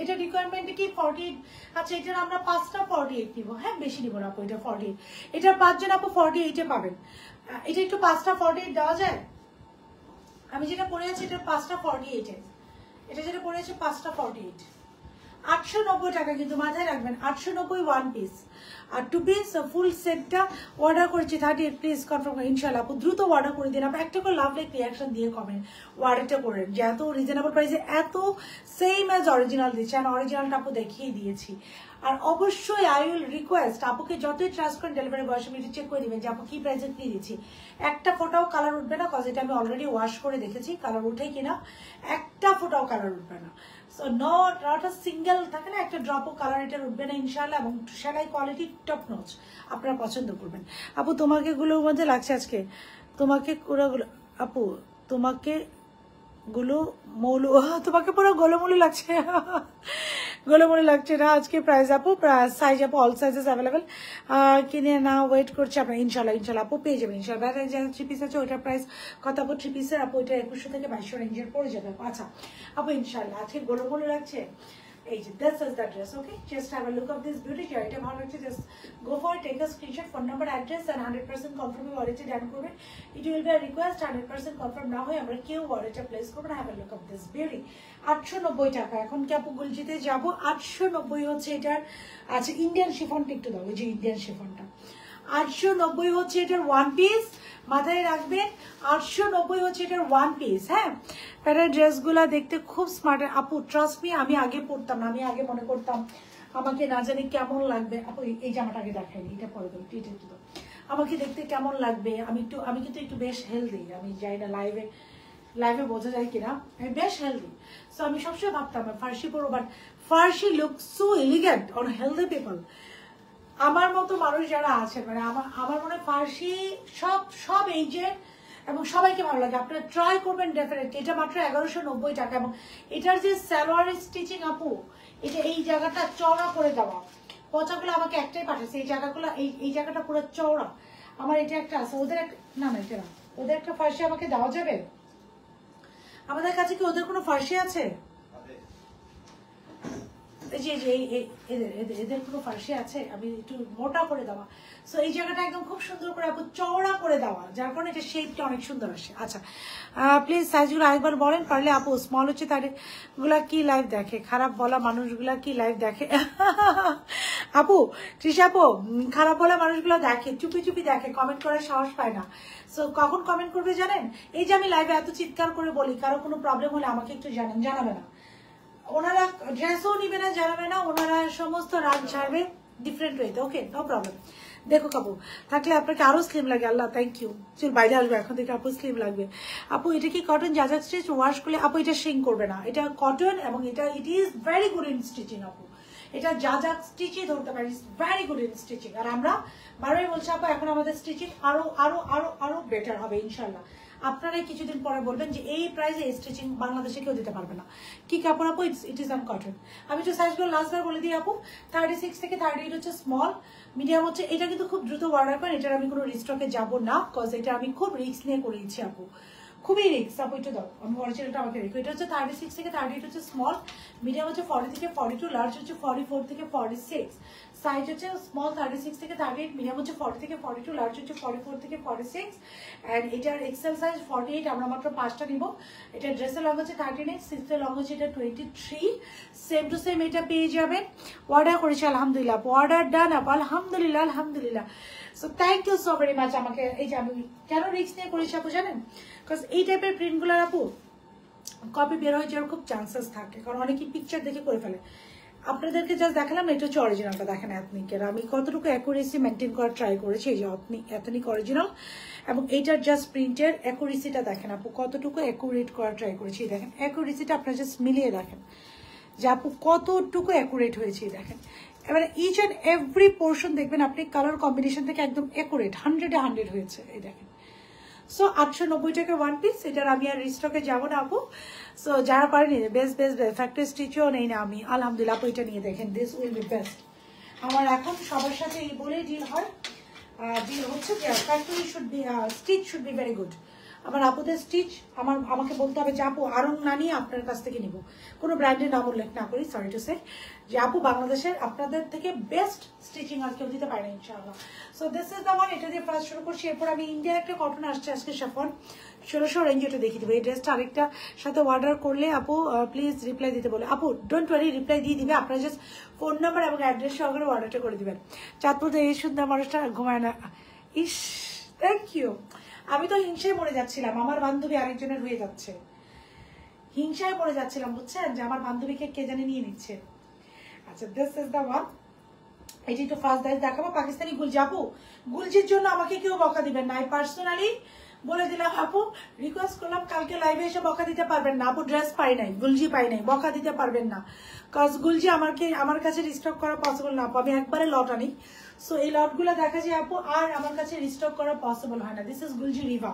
এটা রিকোয়ারমেন্ট কি 48? আচ্ছা, এটার আমরা 5টা 48 নিব। হ্যাঁ, বেশি নিব না আপু, এটা 48। এটার 5 জন আপু 48-এ পাবেন। এটা একটু 5টা 48 দেওয়া যায়? আমি যেটা পরে আছি এটার 5টা 48-এ, এটা যেটা পরে আছে 5টা 48। 890 টাকা, কিন্তু মাথায় রাখবেন 890 ওয়ান পিস। আর টু পিস ফুল সেটটা অর্ডার করেছি 38। প্লিজ কনফার্ম করেন ইনশাল্লাহ আপু, দ্রুত অর্ডার করে দিন। আপনি একটা করে লাভ লাইক রিয়াকশন দিয়ে কমেন্ট অর্ডারটা করেন যে এত রিজনেবল প্রাইসে এত সেম অ্যাজ অরিজিনাল দিচ্ছেন। অরিজিনালটা আপু দেখিয়ে দিয়েছি। আর অবশ্যই আই উইল রিকোয়েস্ট আপুকে যতই ট্রাস্ট করেন ডেলিভারি বয়ের সঙ্গে চেক করে দিবেন যে আপু কি প্রাইসে কি দিচ্ছি। একটা ফোটাও কালার উঠবে না, কজ এটা আমি অলরেডি ওয়াশ করে দেখেছি কালার উঠে কিনা। একটা ফোটাও কালার উঠবে না। সো নট আ সিঙ্গেল থাকে না, একটা ড্রপও কালার এটা উঠবে না ইনশাল্লাহ। এবং সেলাই কোয়ালিটি টপ নচ, আপনারা পছন্দ করবেন। আপু তোমাকে গুলোর মধ্যে লাগছে আজকে, তোমাকে পুরোগুলো আপু, তোমাকে গুলো মৌলু, তোমাকে পুরো গোলমৌলু লাগছে। গোলমৌলু লাগছে না আজকে। প্রাইস আপু, সাইজ আপু অল সাইজেস অ্যাভেলেবেল। কিনে না ওয়েট করছি আপনার, ইনশাল্লাহ আপু পেয়ে যাবেন ইনশাল্লাহ। থ্রি পিস আছে, ওইটার প্রাইস কত আপু? থ্রি পিসের আপু ওইটা 2100 থেকে 2200 রেঞ্জের পড়ে যাবে। আচ্ছা আপু ইনশাল্লাহ আজকে গোলমৌলু লাগছে। এই যে this is the dress, okay? Just have a look of this beauty. এটা ভালো লাগছে, just go for it, take a screenshot, phone number, address and 100% confirm ওয়ালেটে ডান করবেন। It will be a request, 100% confirm না হয় আমরা কেউ ওয়ালেটে প্লেস করব না। have a look of this beauty। 890 টাকা। এখন কি আপু গুলজিতে যাব? 890 হচ্ছে এটার। আচ্ছা ইন্ডিয়ান শিফনটা একটু দাও, এই যে ইন্ডিয়ান শিফনটা 890 হচ্ছে এটার ওয়ান পিস। মাথায় রাখবেন 890 হচ্ছে এটার ওয়ান পিস। হ্যাঁ, প্যাটার্ন ড্রেসগুলো দেখতে খুব স্মার্ট আপু, ট্রাস্ট মি। আমি আগে পড়তাম না, আমি আগে মনে করতাম আমাকে না জানি কেমন লাগবে। আপু এই জামাটা আগে দেখাইনি, এটা পরে দেবো, এটা একটু দাও। আমাকে দেখতে কেমন লাগবে, আমি কিন্তু একটু বেশ হেলদি। আমি যাই না লাইভে বোঝা যায় কিনা, আমি বেশ হেলদি। সো আমি সবসময় ভাবতাম ফার্সি পরবো, but Farsi look so elegant on healthy people. আমার মতো মানুষ যারা আছে, মানে আমার মনে ফার্সি সব এইজের এবং সবাইকে ভালো লাগে। আপনারা ট্রাই করবেন ডেফিনেটলি। এটা মাত্র 1190 টাকা। এবং এটার যে সালোয়ার স্টিচিং আপু, এটা এই জায়গাটা চওড়া করে দেওয়া। পচাগুলো আমাকে একটাই পাঠাচ্ছে, এই জায়গাগুলো এই জায়গাটা পুরো চওড়া। আমার এটা একটা আছে, ওদের একটা না এটা না, ওদের একটা ফার্সি আমাকে দেওয়া যাবে? আমাদের কাছে কি ওদের কোনো ফার্সি আছে? যে এদের এদের এদের কোনো ফার্সি আছে, আমি একটু মোটা করে দেওয়া। সো এই জায়গাটা একদম খুব সুন্দর করে আপু চওড়া করে দেওয়া, যার কারণে এটা শেপটা অনেক সুন্দর আসে। আচ্ছা প্লিজ সাইজগুলো আরেকবার বলেন পারলে আপু। স্মল হচ্ছে তাদের গুলা কি লাইভ দেখে, খারাপ বলা মানুষগুলা কি লাইভ দেখে? আপু তৃষা আপু, খারাপ বলা মানুষগুলো দেখে, চুপি চুপি দেখে, কমেন্ট করার সাহস পায় না। সো কখন কমেন্ট করবে জানেন? এই যে আমি লাইভে এত চিৎকার করে বলি, কারো কোনো প্রবলেম হলে আমাকে একটু জানাবে না। ওনারা ড্রেসও নিবে না, জানাবে না, ওনারা সমস্ত রাত ছাড়বে ডিফারেন্ট ওয়েতে। ওকে, নো প্রবলেম। দেখো কাপু থাকলে আপনাকে আরো স্লিম লাগে। আল্লাহ থ্যাংক ইউ। চল বাইরে আসবে এখন থেকে, আপু স্লিম লাগবে। আপু এটা কি কটন জাজাক স্টিচ? ওয়াশ করলে আপু এটা শিং করবে না, এটা কটন এবং এটা it is very good in stitching আপু। এটা জাজাক স্টিচই ধরতে পারি, ভেরি গুড ইন স্টিচিং। আর আমরা বারবারই বলছি আপু এখন আমাদের স্টিচিং আরো আরো আরো আরো বেটার হবে ইনশাল্লাহ। আপনারাই কিছুদিন পরে বলবেন যে এই প্রাইসে স্টিচিং বাংলাদেশে কেউ দিতে পারবে না। কি কাপড় আপু? It is on cotton. আমি তো সাইজগুলো লাস্টবার বলে দিই আপু, 36 থেকে 38 হচ্ছে স্মল, মিডিয়াম হচ্ছে। এটা কিন্তু খুব দ্রুত অর্ডার করেন, এটার আমি কোনো রিস্টকে যাব না, কজ এটা আমি খুব রিস্ক নিয়ে করেছি আপু, খুবই রিস্ক আপু। এটা দাও, আমি অরিজিনালটা আমাকে রেখো। এটা হচ্ছে 36 থেকে 38 হচ্ছে স্মল, মিডিয়াম হচ্ছে 40 থেকে 42, লার্জ হচ্ছে 44 থেকে 46। সাইজ হচ্ছে স্মল 36 থেকে 38, মিডিয়াম হচ্ছে 40 থেকে 42, লার্জ হচ্ছে 44 থেকে 46, অ্যান্ড এটার এক্সেল সাইজ 48। আমরা মাত্র 5টা নিব। এটা ড্রেসের লং হচ্ছে 39, সিক্সের লং হচ্ছে এটা 23। সেম টু সেম এটা পেয়ে যাবেন। অর্ডার করেছি আলহামদুলিল্লাহ, অর্ডার ডান আপ আলহামদুলিল্লাহ আলহামদুলিল্লাহ। So thank you so very much. আমাকে এই যে আমি কেন রিস্ক নিয়ে করেছি আপু জানেন? বিকজ এই টাইপের প্রিন্টগুলোর আপু কপি বের হয়ে যাওয়ার খুব চান্সেস থাকে, কারণ অনেকেই পিকচার দেখে করে ফেলে। আপনাদেরকে জাস্ট দেখালাম, এটা হচ্ছে অরিজিনালটা দেখেন এথনিকের। আমি কতটুকু অ্যাকুরেসি মেনটেন করার ট্রাই করেছি। এই যে এথনিক অরিজিনাল, এবং এইটার জাস্ট প্রিন্টের অ্যাকুরেসিটা দেখেন আপু, কতটুকু অ্যাকুরেট করার ট্রাই করেছি। দেখেন অ্যাকুরেসিটা আপনারা জাস্ট মিলিয়ে দেখেন যে আপু কতটুকু অ্যাকুরেট হয়েছে। দেখেন এবারে ইচ অ্যান্ড এভরি পোর্শন দেখবেন আপনি কালার কম্বিনেশন থেকে একদম অ্যাকুরেট, 100-এ 100 হয়েছে। এই দেখেন। সো 890 টাকা ওয়ান পিস। এটার আমি আর রিস্টকে যাবো না আপু। সো যারা পারেনি বেস্ট বেস্ট বেস্ট ফ্যাক্টরি স্টিচও নেই না আমি, আলহামদুলিল্লাহ আপু এটা নিয়ে দেখেন, দিস উইল বি বেস্ট। আমার এখন সবার সাথে এই বলেই ডিল হয়, ডিল হচ্ছে যে factory should be stitch should be very good. আমার আপুদের স্টিচ আমাকে বলতে হবে যে আপু আরং না নিয়ে আপনার কাছ থেকে নিব, কোনো ব্র্যান্ডের নাম উল্লেখ না করি, সরি টু সে, যে আপু বাংলাদেশের আপনাদের থেকে বেস্ট স্টিচিং আর কেউ দিতে পারে না ইনশাআল্লাহ। So this is the one. এটা দিয়ে ফার্স্ট শুরু করছি, এরপর আমি ইন্ডিয়ার একটা কটন আসছে আজকে শিফন 1600 রেঞ্জ, এটা দেখিয়ে দেবো। এই ড্রেসটা আরেকটা সাথে অর্ডার করলে আপু প্লিজ রিপ্লাই দিতে বলে। আপু ডোন্ট ওয়ারি, রিপ্লাই দিয়ে দিবে, আপনারা জাস্ট ফোন নাম্বার এবং অ্যাড্রেস সহকারে অর্ডারটা করে দিবেন। চাঁদপুরে এই সুন্দর মানুষটা ঘুমায় না। ইস থ্যাংক ইউ। আমি তো হিংসায় মরে যাচ্ছিলাম, আমার বান্ধবী আরেকজনের হয়ে যাচ্ছে, হিংসায় মরে যাচ্ছিলাম বুঝছেন, যে আমার বান্ধবীকে কে জানে নিয়ে নিচ্ছে। আচ্ছা দিস ইজ দ্য ওয়ান। এটি একটু ফার্স্ট দাইজ দেখাবো, পাকিস্তানি গুলজি। আপু গুলজির জন্য আমাকে কেউ বকা দিবেন না, আমি পার্সোনালি বলে দিলাম আপু, রিকোয়েস্ট করলাম কালকে লাইভে এসে বকা দিতে পারবেন না আপু, ড্রেস পাই নাই, গুলজি পাই নাই, বকা দিতে পারবেন না, কজ গুলজি আমার কাছে রিস্টক করা পসিবল না আপু, আমি একবারে লট আনি। সো এই লটগুলো দেখা যায় আপু আর আমার কাছে রিস্টক করা পসিবল হয় না। This is Gulljee Riva,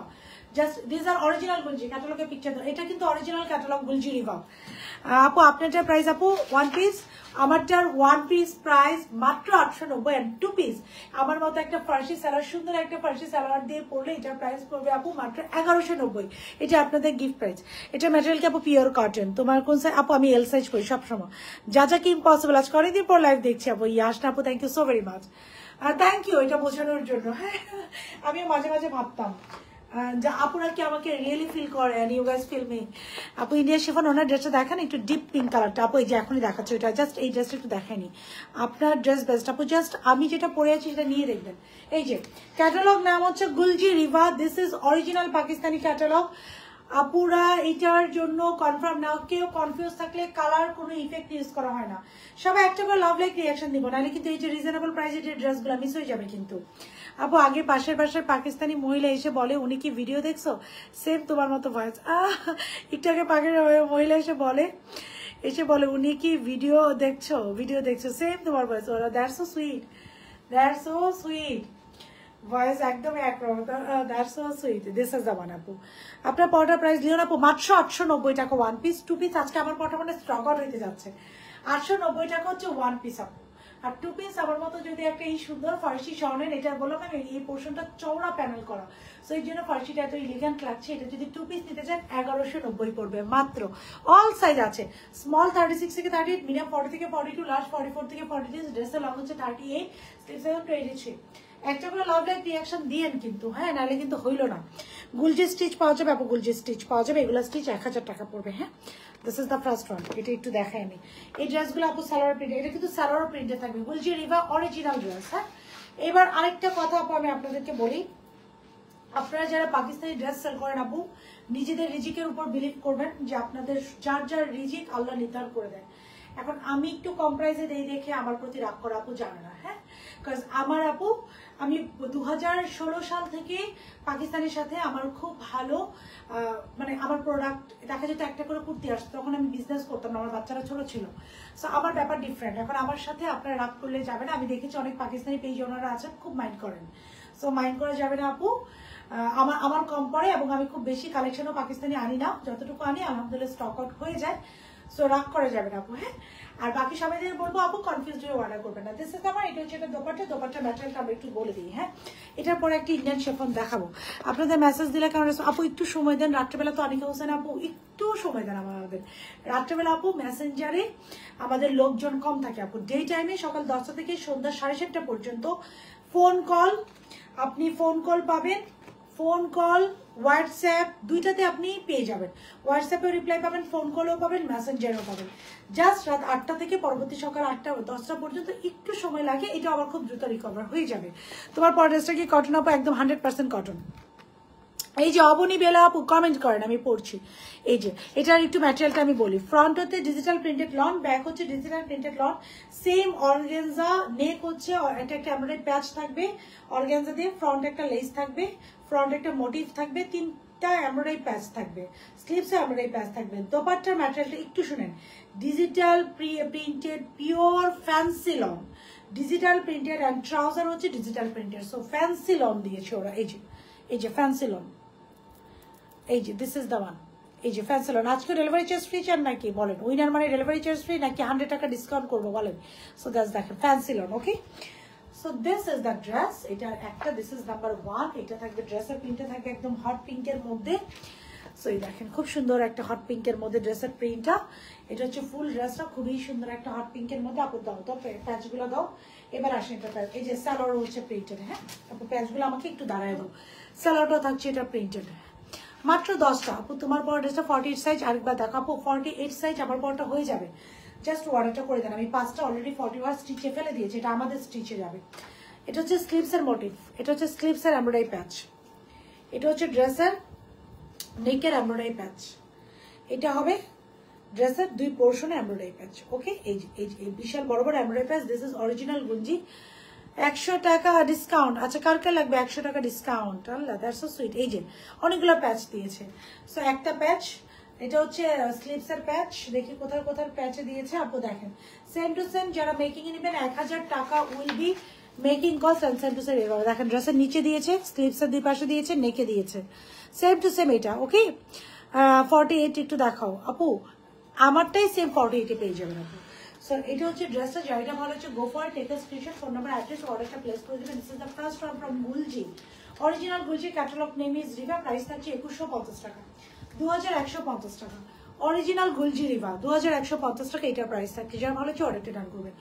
just this are original Gulljee ক্যাটালগের পিকচার, এটা কিন্তু অরিজিনাল ক্যাটালগ গুলজি রিভা। আপু আপনারটার প্রাইস আপু ওয়ান পিস, আমারটার ওয়ান পিস প্রাইস মাত্র 890, এন্ড টু পিস আমার মতো একটা ফার্সি সালোয়ার, সুন্দর একটা ফার্সি সালোয়ার দিয়ে পড়লে এটার প্রাইস পড়বে আপু মাত্র 1190। এটা আপনাদের গিফট প্রাইস। এটা ম্যাটেরিয়াল কি আপু পিওর কটন। তোমার কোন সাইজ আপু? আমি এল সাইজ করি সবসময়, যা যা কি ইম্পসিবল। আজকে অনেকদিন পর লাইভ দেখছি আপু, ইয়াসনা আপু thank you so very much, thank you এটা বোঝানোর জন্য। হ্যাঁ আমিও মাঝে মাঝে ভাবতাম যে আপুরা কি আমাকে রিয়েলি ফিল করে, and you guys feel me. আপু ইন্ডিয়া শিফন ওনার ড্রেসটা দেখেন, একটু ডিপ পিঙ্ক কালারটা আপু, এই যে এখনই দেখাচ্ছে ওইটা, জাস্ট এই ড্রেসটা একটু দেখায়নি। আপনার ড্রেস বেস্ট আপু, জাস্ট আমি যেটা পরে আছি সেটা নিয়ে দেখবেন। এই যে ক্যাটালগ নাম হচ্ছে Gulljee Riva, this is original Pakistani catalogue. আপুরা এটার জন্য কনফার্ম না, কেউ কনফিউজ থাকলে কালার কোনো ইফেক্ট ইউজ করা হয় না, সবাই একটা করে লাভ লাইক রিয়াকশন দিব, নাহলে কিন্তু এই যে রিজনেবল প্রাইসে যে ড্রেসগুলো মিস হয়ে যাবে কিন্তু। আপু আগে পাশের বাসার পাকিস্তানি মহিলা এসে বলে উনি কি ভিডিও দেখছো, সেম তোমার মতো ভয়েস। একটু আগে পাশের মহিলা এসে বলে উনি কি ভিডিও দেখছো, সেম তোমার ভয়েস। ওরা that's so sweet, that's so sweet, voice একদম একরকম, that's so sweet. This is the one আপু। আপনার পরোটার প্রাইস লিও আপু মাত্র 890 টাকা ওয়ান পিস, টু পিস আজকে আমার পরোটা মানে স্টক আউট হইতে যাচ্ছে। 890 টাকা হচ্ছে ওয়ান পিস আপু, আর টু পিস আমার মতো যদি একটা এই সুন্দর ফার্সি শর্টের, এটা বললাম না এই পোর্শনটা চওড়া প্যানেল করা, সো এই জন্য ফার্সিটা এত ইলিগেন্ট লাগছে। এটা যদি টু পিস নিতে চান 1190 পড়বে মাত্র। অল সাইজ আছে, স্মল 36 থেকে 38, মিডিয়াম 40 থেকে 42, লার্জ 44 থেকে 42, ড্রেসের লং হচ্ছে 38, স্লিভস 23। একটা করে লাভ লাইক রিয়াকশন দিয়েন কিন্তু, হ্যাঁ, নাহলে কিন্তু হইল না। গুলজি স্টিচ পাওয়া যাবে, আপু গুলজি স্টিচ পাওয়া যাবে, এগুলো স্টিচ 1000 টাকা পড়বে। হ্যাঁ, this is the first one. এটা একটু দেখাই আমি। এই ড্রেসগুলো আপু সালোয়ার প্রিন্ট, এটা কিন্তু সালোয়ার প্রিন্টে থাকবে, গুলজি রিভা অরিজিনাল ড্রেস। হ্যাঁ, এবার আরেকটা কথা আপু আমি আপনাদেরকে বলি, আপনারা যারা পাকিস্তানি ড্রেস সেল করেন আপু, নিজেদের রিজিকের উপর বিলিভ করবেন যে আপনাদের যার যার রিজিক আল্লাহ নির্ধারণ করে দেন। এখন আমি একটু কম প্রাইসে দেই দেখে আমার প্রতি রাগ করা আপু জানে না। হ্যাঁ, বিকজ আমার আপু, আমি 2016 সাল থেকে পাকিস্তানের সাথে আমার খুব ভালো মানে আমার প্রোডাক্ট দেখা যেত, একটা করে কুর্তি আসতো, তখন আমি বিজনেস করতাম না, আমার বাচ্চারা ছোট ছিল, সো আমার ব্যাপার ডিফারেন্ট। এখন আমার সাথে আপনারা রাগ করলে যাবে না। আমি দেখেছি অনেক পাকিস্তানি পেজ ওনারা আছেন খুব মাইন্ড করেন, সো মাইন্ড করা যাবে না আপু। আমার কম পড়ে এবং আমি খুব বেশি কালেকশনও পাকিস্তানি আনি না, যতটুকু আনি আলহামদুলিল্লাহ স্টক আউট হয়ে যায়, সো রাগ করা যাবে না আপু। হ্যাঁ, আর বাকি সবাইদের বলবো আপু কনফিউজ হয়ে অর্ডার করবেন না। দিস ইজ আমার, এটা হচ্ছে দোপাট্টা ম্যাটেরিয়ালটা আমরা একটু বলে দিই। হ্যাঁ, এটার পরে একটা ইন্ডিয়ান শেফন দেখাবো আপনাদের। মেসেজ দিলে কারণ আপু একটু সময় দেন, রাত্রেবেলা তো অনেকে হোসেন আপু একটু সময় দেন আমাদের। রাত্রেবেলা আপু মেসেঞ্জারে আমাদের লোকজন কম থাকে আপু, ডে টাইমে সকাল 10টা থেকে সন্ধ্যা 7:30 পর্যন্ত ফোন কল, আপনি ফোন কল পাবেন, ফোন কল হোয়াটসঅ্যাপ দুইটাতে আপনি পেয়ে যাবেন। হোয়াটসঅ্যাপে রিপ্লাই পাবেন, ফোন কলও পাবেন, মেসেঞ্জারও পাবেন। জাস্ট রাত 8টা থেকে পরবর্তী সকাল 8টা-10টা পর্যন্ত একটু সময় লাগে, এটা আবার খুব দ্রুত রিকভার হয়ে যাবে। তোমার পরেরটা কি কটন আপু? একদম 100% কটন। এই যে অবনী বেলা আপু কমেন্ট করেন, আমি পড়ছি। এই যে এটার একটু ম্যাটেরিয়ালটা আমি বলি। ফ্রন্ট হচ্ছে ডিজিটাল প্রিন্টেড লন, ব্যাক হচ্ছে digital printed lawn, same organza, neck হচ্ছে একটা এমব্রয়ডারি প্যাচ থাকবে অর্গানজা দিয়ে, ফ্রন্ট একটা লেস থাকবে, ফ্রন্ট একটা মোটিভ থাকবে, 3টা এমব্রয়ডারি প্যাচ থাকবে, স্লিভসে এমব্রয়ডারি প্যাচ থাকবে। দোপাট্টার ম্যাটেরিয়ালটা একটু শুনেন, digital printed pure fancy lawn, digital printed and trouser হচ্ছে digital printed, so fancy lawn দিয়েছে ওরা। এই যে ফ্যান্সি লন, এই যে দিস ইজ দ্য ওয়ান। এই যে ফ্যান্সি লন। আজকে ডেলিভারি চার্জ ফ্রি চান নাকি বলেন? উইনার মানে ডেলিভারি চার্জ ফ্রি নাকি 100 টাকা ডিসকাউন্ট করবো বলেন? সো দ্যাটস দেখেন fancy lawn. Okay, so this is the dress. এটা একটা, দিস ইজ নাম্বার 1। এটা থাকবে, ড্রেসের প্রিন্টটা থাকবে একদম হট পিঙ্কের মধ্যে। সো এই দেখেন খুব সুন্দর একটা হট পিঙ্কের মধ্যে ড্রেসের প্রিন্টটা। এটা হচ্ছে ফুল ড্রেসটা খুবই সুন্দর একটা হট পিঙ্কের মধ্যে। আপু দাও তো প্যাচগুলো দাও। এবার আসেন এটা প্যাচ, এই যে স্যালোয়ার হচ্ছে প্রিন্টেড। হ্যাঁ আপু প্যাচগুলো আমাকে একটু দাঁড়ায় দাও। স্যালোয়ারটা থাকছে এটা প্রিন্টেড, মাত্র 10টা। আপু তোমার পর ড্রেসটা 48 সাইজ, আরেকবার দেখো আপু 48 সাইজ আমার পরটা হয়ে যাবে, জাস্ট অর্ডারটা করে দেন। আমি 5টা অলরেডি 41 স্টিচে ফেলে দিয়েছি, এটা আমাদের স্টিচে যাবে। এটা হচ্ছে স্লিভসের মোটিভ, এটা হচ্ছে স্লিভসের এমব্রয়ডারি প্যাচ, এটা হচ্ছে ড্রেসের নেকের এমব্রয়ডারি প্যাচ, এটা হবে ড্রেসের 2 পোর্শনে এমব্রয়ডারি প্যাচ। ওকে, এই বিশাল বড় বড় embroidery patch. This is original Gulljee. 100 টাকা ডিসকাউন্ট। আচ্ছা কার কার লাগবে 100 টাকা ডিসকাউন্ট? আল্লাহ, দ্যাটস সো সুইট। এই যে অনেকগুলো প্যাচ দিয়েছে, সো একটা প্যাচ, এটা হচ্ছে স্লিভসের প্যাচ। দেখি কোথায় কোথায় প্যাচে দিয়েছে আপু দেখেন। সেম টু সেম যারা মেকিং এ নেবেন 1000 টাকা will be making cost and same to same. এভাবে দেখেন ড্রেসের নিচে দিয়েছে, স্লিভসের দুই পাশে দিয়েছে, নেকে দিয়েছে, সেম টু সেম এটা। ওকে, 48 একটু দেখাও আপু, আমারটাই সেম 48 পেয়ে যাবেন আপু। সো এটা হচ্ছে ড্রেসটা, যাইটা ভালো হচ্ছে go for take a screenshot, phone number, address, অর্ডারটা প্লেস করে দেবেন। This is the first one from Gulljee, original Gulljee, catalogue name is Riva, price থাকছে 2150 টাকা, 2150 টাকা। অরিজিনাল গুলজি রিভা 2150 টাকা, এটা প্রাইস থাকছে। যারা ভালো হচ্ছে অর্ডারটা ডান করবেন।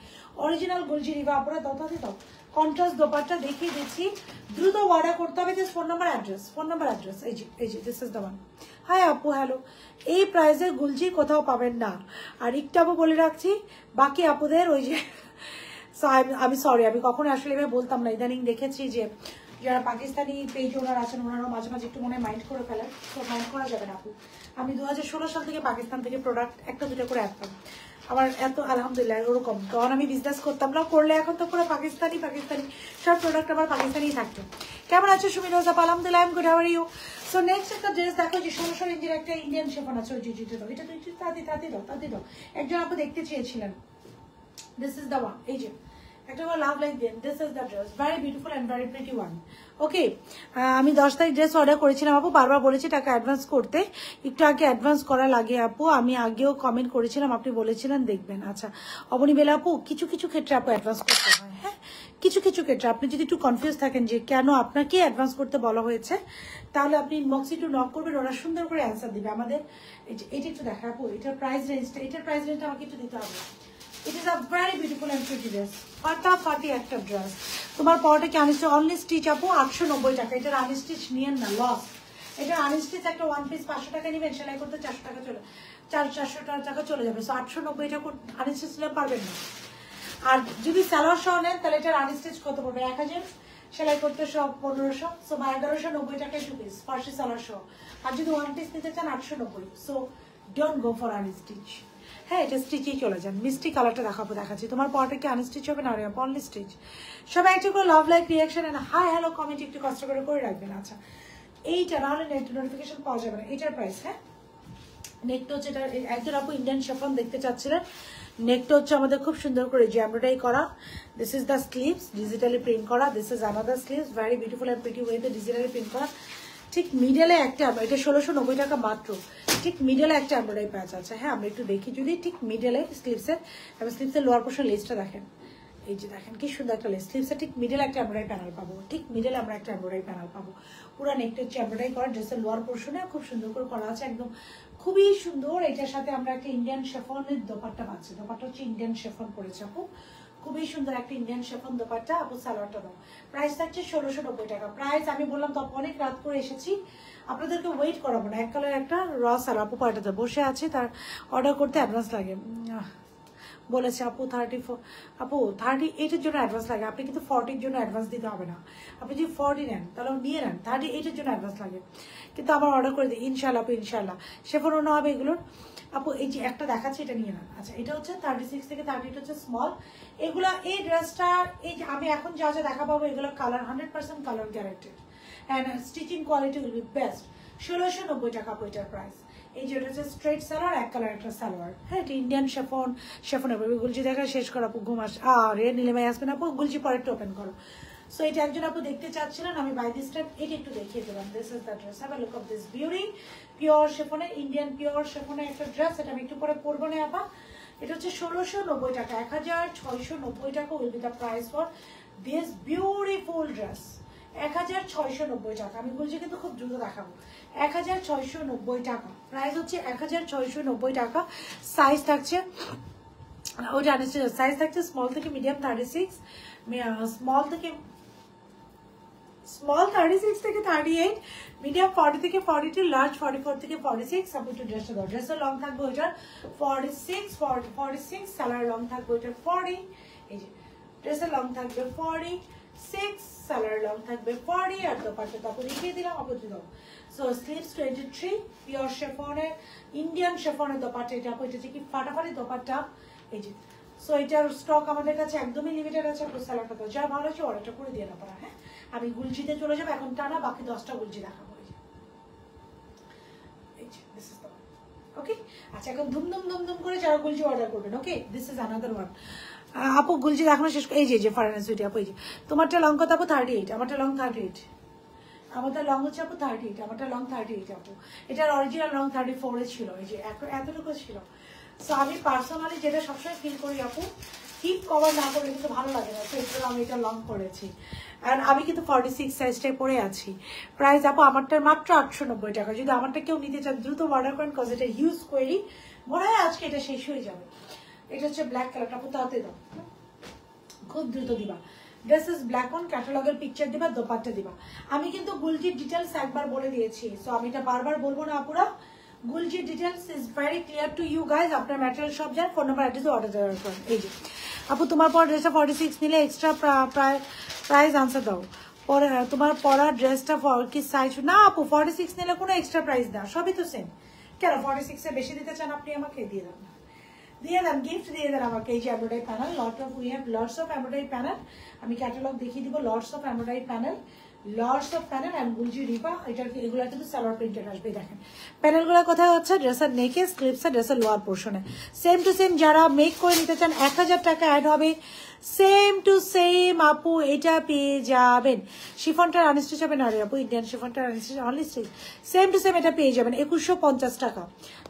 অরিজিনাল গুলজি রিভা আপনারা দতাতে দাও। কন্ট্রাস্ট দোপাট্টা দেখিয়ে দিচ্ছি, দ্রুত অর্ডার করতে হবে। Just phone number address, phone number address. এই যে this is the one. Hi আপু, হ্যালো। এই প্রাইসে গুলজি কোথাও পাবেন না। আর একটু আপু বলে রাখছি, বাকি আপুদের ওই যে আমি সরি, আমি কখনো আসলে এভাবে বলতাম না, ইদানিং দেখেছি যে যারা পাকিস্তানি পেজ ওনার আছেন ওনারাও মাঝে মাঝে একটু মনে মাইন্ড করে ফেলেন, তো মাইন্ড করা যাবে না আপু। আমি 2016 সাল থেকে পাকিস্তান থেকে প্রোডাক্ট একটা দুটো করে আনতাম, আমার এত আলহামদুলিল্লাহ ওরকম, তখন আমি বিজনেস করতাম না, করলে এখন তো পুরো পাকিস্তানি সব প্রোডাক্ট আমার পাকিস্তানিই থাকতো। কেমন আছো সুমির রোজা? আলহামদুলিল্লাহ, I am good, how are you? So next একটা ড্রেস দেখো, যে 16 ইঞ্চির একটা ইন্ডিয়ান শেফন আছে, ওই জিজিতে দাও, এটা তো একটু তাতে দাও। একজন আপু দেখতে চেয়েছিলেন, দিস ইজ দ্য ওয়ান। এই যে একটা লাভ লাইক দেন। This is the dress, very beautiful and very pretty one. Okay, আমি 10 তারিখ ড্রেস অর্ডার করেছিলাম আপু, বারবার বলেছি টাকা অ্যাডভান্স করতে, একটু আগে অ্যাডভান্স করা লাগে আপু। আমি আগেও কমেন্ট করেছিলাম, আপনি বলেছিলেন দেখবেন। আচ্ছা অবনী বেলা আপু, কিছু কিছু ক্ষেত্রে আপু অ্যাডভান্স করতে হয়, হ্যাঁ কিছু কিছু ক্ষেত্রে। আপনি যদি একটু কনফিউজ থাকেন যে কেন আপনাকে অ্যাডভান্স করতে বলা হয়েছে, তাহলে আপনি ইনবক্সে একটু নক করবেন, ওরা সুন্দর করে অ্যান্সার দিবে আমাদের। এটা একটু দেখা আপু, এটার প্রাইস রেঞ্জটা আমাকে একটু দিতে হবে। It is a very beautiful and pretty dress. ফাটাফাটি একটা ড্রেস। তোমার পরটা কি আনস্টিচ? অনলি স্টিচ আপু 890 টাকা। এটার আনস্টিচ নিয়েন না, লস। এটার আনস্টিচ একটা ওয়ান পিস 500 টাকা নেবেন, সেলাই করতে 400 টাকা চলে 400 টাকা চলে যাবে। সো 890 টাকা আনস্টিচ নিলে পারবেন না। আর যদি সালোয়ার সহ নেন তাহলে এটার আনস্টিচ কত পড়বে? 1000, সেলাই করতে সব 1500, সো 1190 টাকায় 2 পিস ফার্সি সালোয়ার সহ। আর যদি ওয়ান পিস নিতে চান 890। So don't go for unstitch. হ্যাঁ এটা স্টিচেই চলে যান। মিষ্টি কালারটা দেখাচ্ছি। তোমার পরটা কি আনস্টিচ হবে না? Only stitch. সবাই একটু করে love like reaction and hi hello comment একটু কষ্ট করে রাখবেন। আচ্ছা এইটা নাহলে নেট নোটিফিকেশন পাওয়া যাবে না। এটার প্রাইস, হ্যাঁ নেকটা হচ্ছে, এটা একজন আপু ইন্ডিয়ান শিফন দেখতে চাচ্ছিলেন। নেকটা হচ্ছে আমাদের খুব সুন্দর করে এমব্রয়ডারি করা। This is the sleeves, digitally print করা। This is another sleeves, very beautiful and pretty ওয়েতে ডিজিটালি প্রিন্ট করা। ঠিক মিডলে একটা, এটা 1690 টাকা মাত্র। ঠিক মিডলে একটা এমব্রয়ডারি প্যাচ আছে। হ্যাঁ আমরা একটু দেখি যদি, ঠিক মিডলে স্লিভসের, এবং স্লিভসের লোয়ার পোর্শন লেসটা দেখেন, এই যে দেখেন কি সুন্দর একটা লেস। স্লিভসের ঠিক মিডলে একটা এমব্রয়ডারি প্যানেল পাবো, ঠিক মিডলে আমরা একটা এমব্রয়ডারি প্যানেল পাবো। পুরো নেকটা হচ্ছে এমব্রয়ডারি করা, ড্রেসের লোয়ার পোর্শনে খুব সুন্দর করে করা আছে, একদম খুবই সুন্দর। এটার সাথে আমরা একটা ইন্ডিয়ান শেফনের দোপাট্টা পাচ্ছি। দোপাট্টা হচ্ছে ইন্ডিয়ান শেফন করেছে আপু, খুবই সুন্দর একটা ইন্ডিয়ান শেফন দোপাট্টা। আপু সালোয়ারটা দাও, প্রাইস থাকছে 1690 টাকা। প্রাইস আমি বললাম তো অনেক রাত করে এসেছি, আপনাদেরকে ওয়েট করাবো না। এক কালার একটা র সালোয়ার, আপু পাল্টাতে বসে আছে, তার অর্ডার করতে অ্যাডভান্স লাগে বলেছে আপু। 34 আপু 38-এর জন্য অ্যাডভান্স লাগে। আপনি কিন্তু 40-এর জন্য অ্যাডভান্স দিতে হবে না। আপনি যদি 40 নেন তাহলে নিয়ে নেন, 38-এর জন্য অ্যাডভান্স লাগে। কিন্তু আবার অর্ডার করে দিই ইনশাল্লাহ আপু, ইনশাল্লাহ শেফন অন্য হবে এগুলোর। আপু এই যে একটা দেখাচ্ছে, এটা নিয়ে নেন। আচ্ছা এটা হচ্ছে 36 থেকে 38 হচ্ছে স্মল। এগুলা এই ড্রেসটা, এই যে আমি এখন যা যা দেখা পাবো এগুলো colour 100% colour guaranteed and stitching quality will be best. 1690 টাকা আপু এটার প্রাইস। এই যে এটা হচ্ছে স্ট্রেট সালোয়ার, এক কালার একটা সালোয়ার। হ্যাঁ এটা ইন্ডিয়ান শেফনের গুলজি দেখা শেষ করো আপু, ঘুম আস আরে নীলিমাই আসবেন আপু, গুলজি পরেরটা ওপেন করো। সো এটা একজন আপু দেখতে চাচ্ছিলেন, আমি বাই দিস টাইম এটা একটু দেখিয়ে দিলাম। This is the dress, have a look of this beauty. Pure শেফনের, ইন্ডিয়ান পিওর শেফনের একটা ড্রেস। এটা আমি একটু পরে পরবো না আপা। এটা হচ্ছে 1690 টাকা, 1690 টাকা will B the price for this beautiful dress. 1690 টাকা। আমি বলছি কিন্তু খুব দ্রুত দেখাবো। 1690 টাকা প্রাইস হচ্ছে, 1690 টাকা। সাইজ থাকছে, ওই জানিস সাইজ থাকছে স্মল থেকে মিডিয়াম 36, স্মল 36 থেকে 38, মিডিয়াম 40 থেকে 42, লার্জ 44 থেকে 46। আপনি একটু ড্রেসটা দাও। ড্রেসের লং থাকবে ওইটার 46, সালোয়ার লং থাকবে ওইটার 40। এই যে ড্রেসের লং থাকবে 46, সালোয়ার লং থাকবে 40, আর দোপাট্টা তো আপনি দেখিয়ে দিলাম আপনি দাও। সো স্লিভস 23, পিওর শেফনের, ইন্ডিয়ান শেফনের দোপাট্টা। এটা আপু, এটা হচ্ছে কি ফাটাফাটি দোপাট্টা। এই যে সো এটার স্টক আমাদের কাছে একদমই লিমিটেড আছে। আপনি সালোয়ারটা দাও, যা ভালো আছে অর্ডারটা করে দিয়ে না পারা। হ্যাঁ আমি গুলজিতে চলে যাবো এখন, টানা বাকি 10টা গুলজি দেখাবো। ওকে আচ্ছা এখন ধুমধুম করে যারা গুলজি অর্ডার করবেন। ওকে দিস ইজ আনাদার ওয়ান। আপু গুলজি দেখানো শেষ, এই যে ফারহানা সুইটি আপু, এই যে তোমারটা লং কত আপু? 38, আমারটা লং 38, আমারটা লং হচ্ছে আপু 38, আমারটা লং 38 আপু। এটার অরিজিনাল লং 34 ছিল, এই যে এতটুকু ছিল। সো আমি পার্সোনালি যেটা সবসময় ফিল করি আপু, হিপ কভার না করলে কিন্তু ভালো লাগে না, তো এটার আমি এটা লং করেছি। আর আমি কিন্তু 46 সাইজটাই পরে আছি। প্রাইস আপু আমারটার মাত্র 890 টাকা। যদি আমারটা কেউ নিতে চান দ্রুত অর্ডার করেন, কজ এটা হিউজ কোয়েরি, মনে হয় আজকে এটা শেষ হয়ে যাবে। এটা হচ্ছে ব্ল্যাক কালারটা, আপু তাতে দাও, খুব দ্রুত দিবা। দিস ইজ ব্ল্যাক অন, ক্যাটালগের পিকচার দিবা, দোপাট্টা দিবা। আমি কিন্তু গুলজির ডিটেলস একবার বলে দিয়েছি, সো আমি এটা বারবার বলবো না আপুরা। গুলজির details is very clear to you guys. আপনার ম্যাটেরিয়াল সব যান, ফোন নাম্বার অ্যাড্রেসে অর্ডার দেওয়ার পর। এই যে আপু তোমার পর ড্রেসটা 46 নিলে এক্সট্রা প্রাইস আনসার দাও। পরে তোমার পরা ড্রেসটা কি সাইজ না আপু, 46 নিলে কোনো এক্সট্রা প্রাইস না, সবই তো সেম। কেন 46 এ বেশি দিতে চান আপনি আমাকে? দিয়ে দেন, দিয়ে দেন, গিফট দিয়ে দেন আমাকে। এই যে embroidery panel, we have lots of embroidery panel. আমি ক্যাটালগ দেখিয়ে দিব। Lots of embroidery panel, and Gulljee Ripa. এগুলো কিন্তু সালোয়ার প্রিন্টেড আসবে। দেখেন প্যানেলগুলো কোথায় হচ্ছে, ড্রেসের নেকে, স্লিপসে, ড্রেসের লোয়ার পোর্শনে সেম টু সেম। যারা মেক করে নিতে চান 1000 টাকা অ্যাড হবে সেম টু সেম আপু এটা পেয়ে যাবেন। শিফনটার আনস্টিচ হবে না রে আপু, ইন্ডিয়ান শিফনটার unstitch only stitch. Same to same এটা পেয়ে যাবেন 2150 টাকা।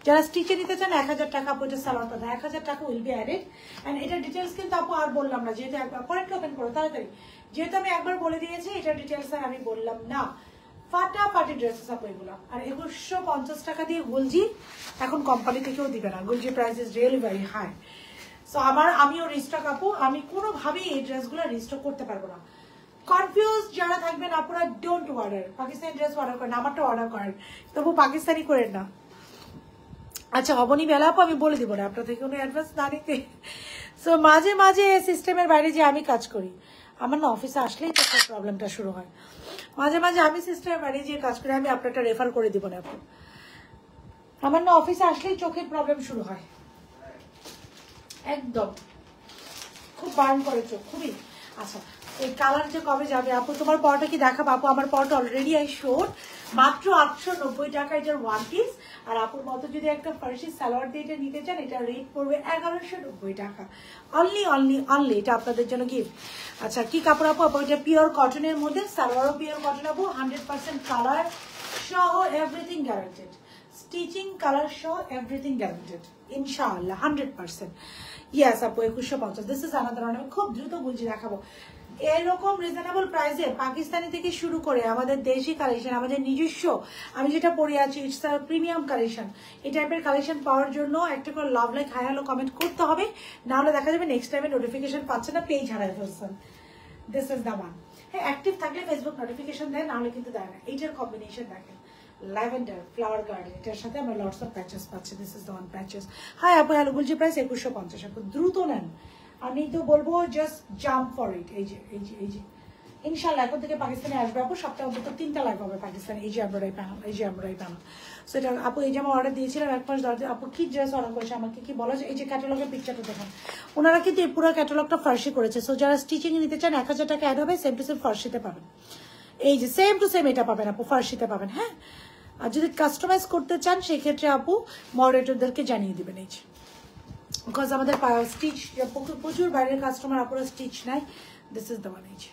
যারা স্টিচে নিতে চান 1000 টাকা আপু, এটা সালোয়ার কথা 1000 টাকা উইল বি অ্যাডেড। অ্যান্ড এটা ডিটেলস কিন্তু আপু আর বললাম না, যেহেতু একবার পরে ওপেন করো তাড়াতাড়ি, যেহেতু আমি একবার বলে দিয়েছি এটা ডিটেলস আর আমি বললাম না। ফাটাফাটি ড্রেসেস আপু এগুলো। আর 2150 টাকা দিয়ে গুলজি এখন কোম্পানি থেকেও দিবে না, Gulljee price is really very high. So আমিও রিস্টক আপু, আমি কোনোভাবেই এই ড্রেসগুলো রিস্টক করতে পারবো না। কনফিউজ যারা থাকবেন আপনারা don't order, Pakistani dress order করেন, আমারটা অর্ডার করেন, তবু পাকিস্তানি করেন না। আচ্ছা অবনী বেলা আপু আমি বলে দিব না আপনার থেকে কোনো অ্যাডভান্স না নিতে। সো মাঝে মাঝে সিস্টেমের বাইরে যে আমি কাজ করি, আমার না অফিসে আসলেই তো প্রবলেমটা শুরু হয়। মাঝে মাঝে আমি সিস্টেমের বাইরে যে কাজ করি, আমি আপনারটা রেফার করে দিব না আপু। আমার না অফিসে আসলেই চোখের প্রবলেম শুরু হয়, একদম খুব বার্ন করে চোখ খুবই। আচ্ছা এই কালার যে কবে যাবে আপু, তোমার পরটা কি দেখাবো আপু? আমার পরটা অলরেডি আই শোর, মাত্র 890 টাকা এটার ওয়ান পিস। আর আপুর মতো যদি একটা ফার্সি সালোয়ার দিয়ে এটা নিতে চান, এটা রেট পড়বে 1190 টাকা অনলি অনলি অনলি। এটা আপনাদের জন্য গিফট। আচ্ছা কি কাপড় আপু? আপু এটা পিওর কটনের মধ্যে, সালোয়ারও পিওর কটন আপু, 100% কালার সহ এভরিথিং গ্যারান্টেড, স্টিচিং কালার সহ এভরিথিং গ্যারান্টেড ইনশাআল্লাহ 100%। ইয়েস আপু 2150। This is another one. আমি খুব দ্রুত বলছি দেখাবো। এরকম রিজনেবল প্রাইসে পাকিস্তানি থেকে শুরু করে আমাদের দেশি কালেকশন, আমাদের নিজস্ব, আমি যেটা পরে আছি ইটস আ প্রিমিয়াম কালেকশন। এই টাইপের কালেকশন পাওয়ার জন্য একটা করে love like high hello comment করতে হবে, না হলে দেখা যাবে নেক্সট টাইমে নোটিফিকেশন পাচ্ছে না, পেজ হারায় ফেলছেন। This is the one. হ্যাঁ অ্যাক্টিভ থাকলে ফেসবুক নোটিফিকেশন দেয়, না হলে কিন্তু দেয় না। এইটার কম্বিনেশন দেখেন, ল্যাভেন্ডার ফ্লাওয়ার গার্ডেন, এটার সাথে আমরা লটস অফ প্যাচেস পাচ্ছি। This is the one patches. Hi আপু হ্যালো, বলছি প্রাইস 2150 আপু, দ্রুত নেন। আমি তো বলবো জাস্ট জাম্প ফর ইট। এই যে এই যে এই যে ইনশাল্লাহ এখন থেকে পাকিস্তানে আসবে আপু, সপ্তাহে অন্তত 3টা লাগবে হবে পাকিস্তানে। এই যে এমব্রয়ডারি প্যানেল, এই যে এমব্রয়ডারি প্যানেল। সো এটা আপু এই যে আমার অর্ডার দিয়েছিলাম 1 মাস ধরে। আপু কি ড্রেস অর্ডার করেছে আমাকে কি বলা যায়? এই যে ক্যাটালগের পিকচারটা দেখেন, ওনারা কিন্তু এই পুরো ক্যাটালগটা ফার্সি করেছে। সো যারা স্টিচিং নিতে চান 1000 টাকা অ্যাড হবে, সেম টু সেম ফার্সিতে পাবেন। এই যে সেম টু সেম এটা পাবেন আপু, ফার্সিতে পাবেন। হ্যাঁ আর যদি কাস্টমাইজ করতে চান সেক্ষেত্রে আপু মডারেটরদেরকে জানিয়ে দিবেন। এই যে বিকজ আমাদের স্টিচ প্রচুর বাইরের কাস্টমার আপনারা স্টিচ নাই। This is the one. এই যে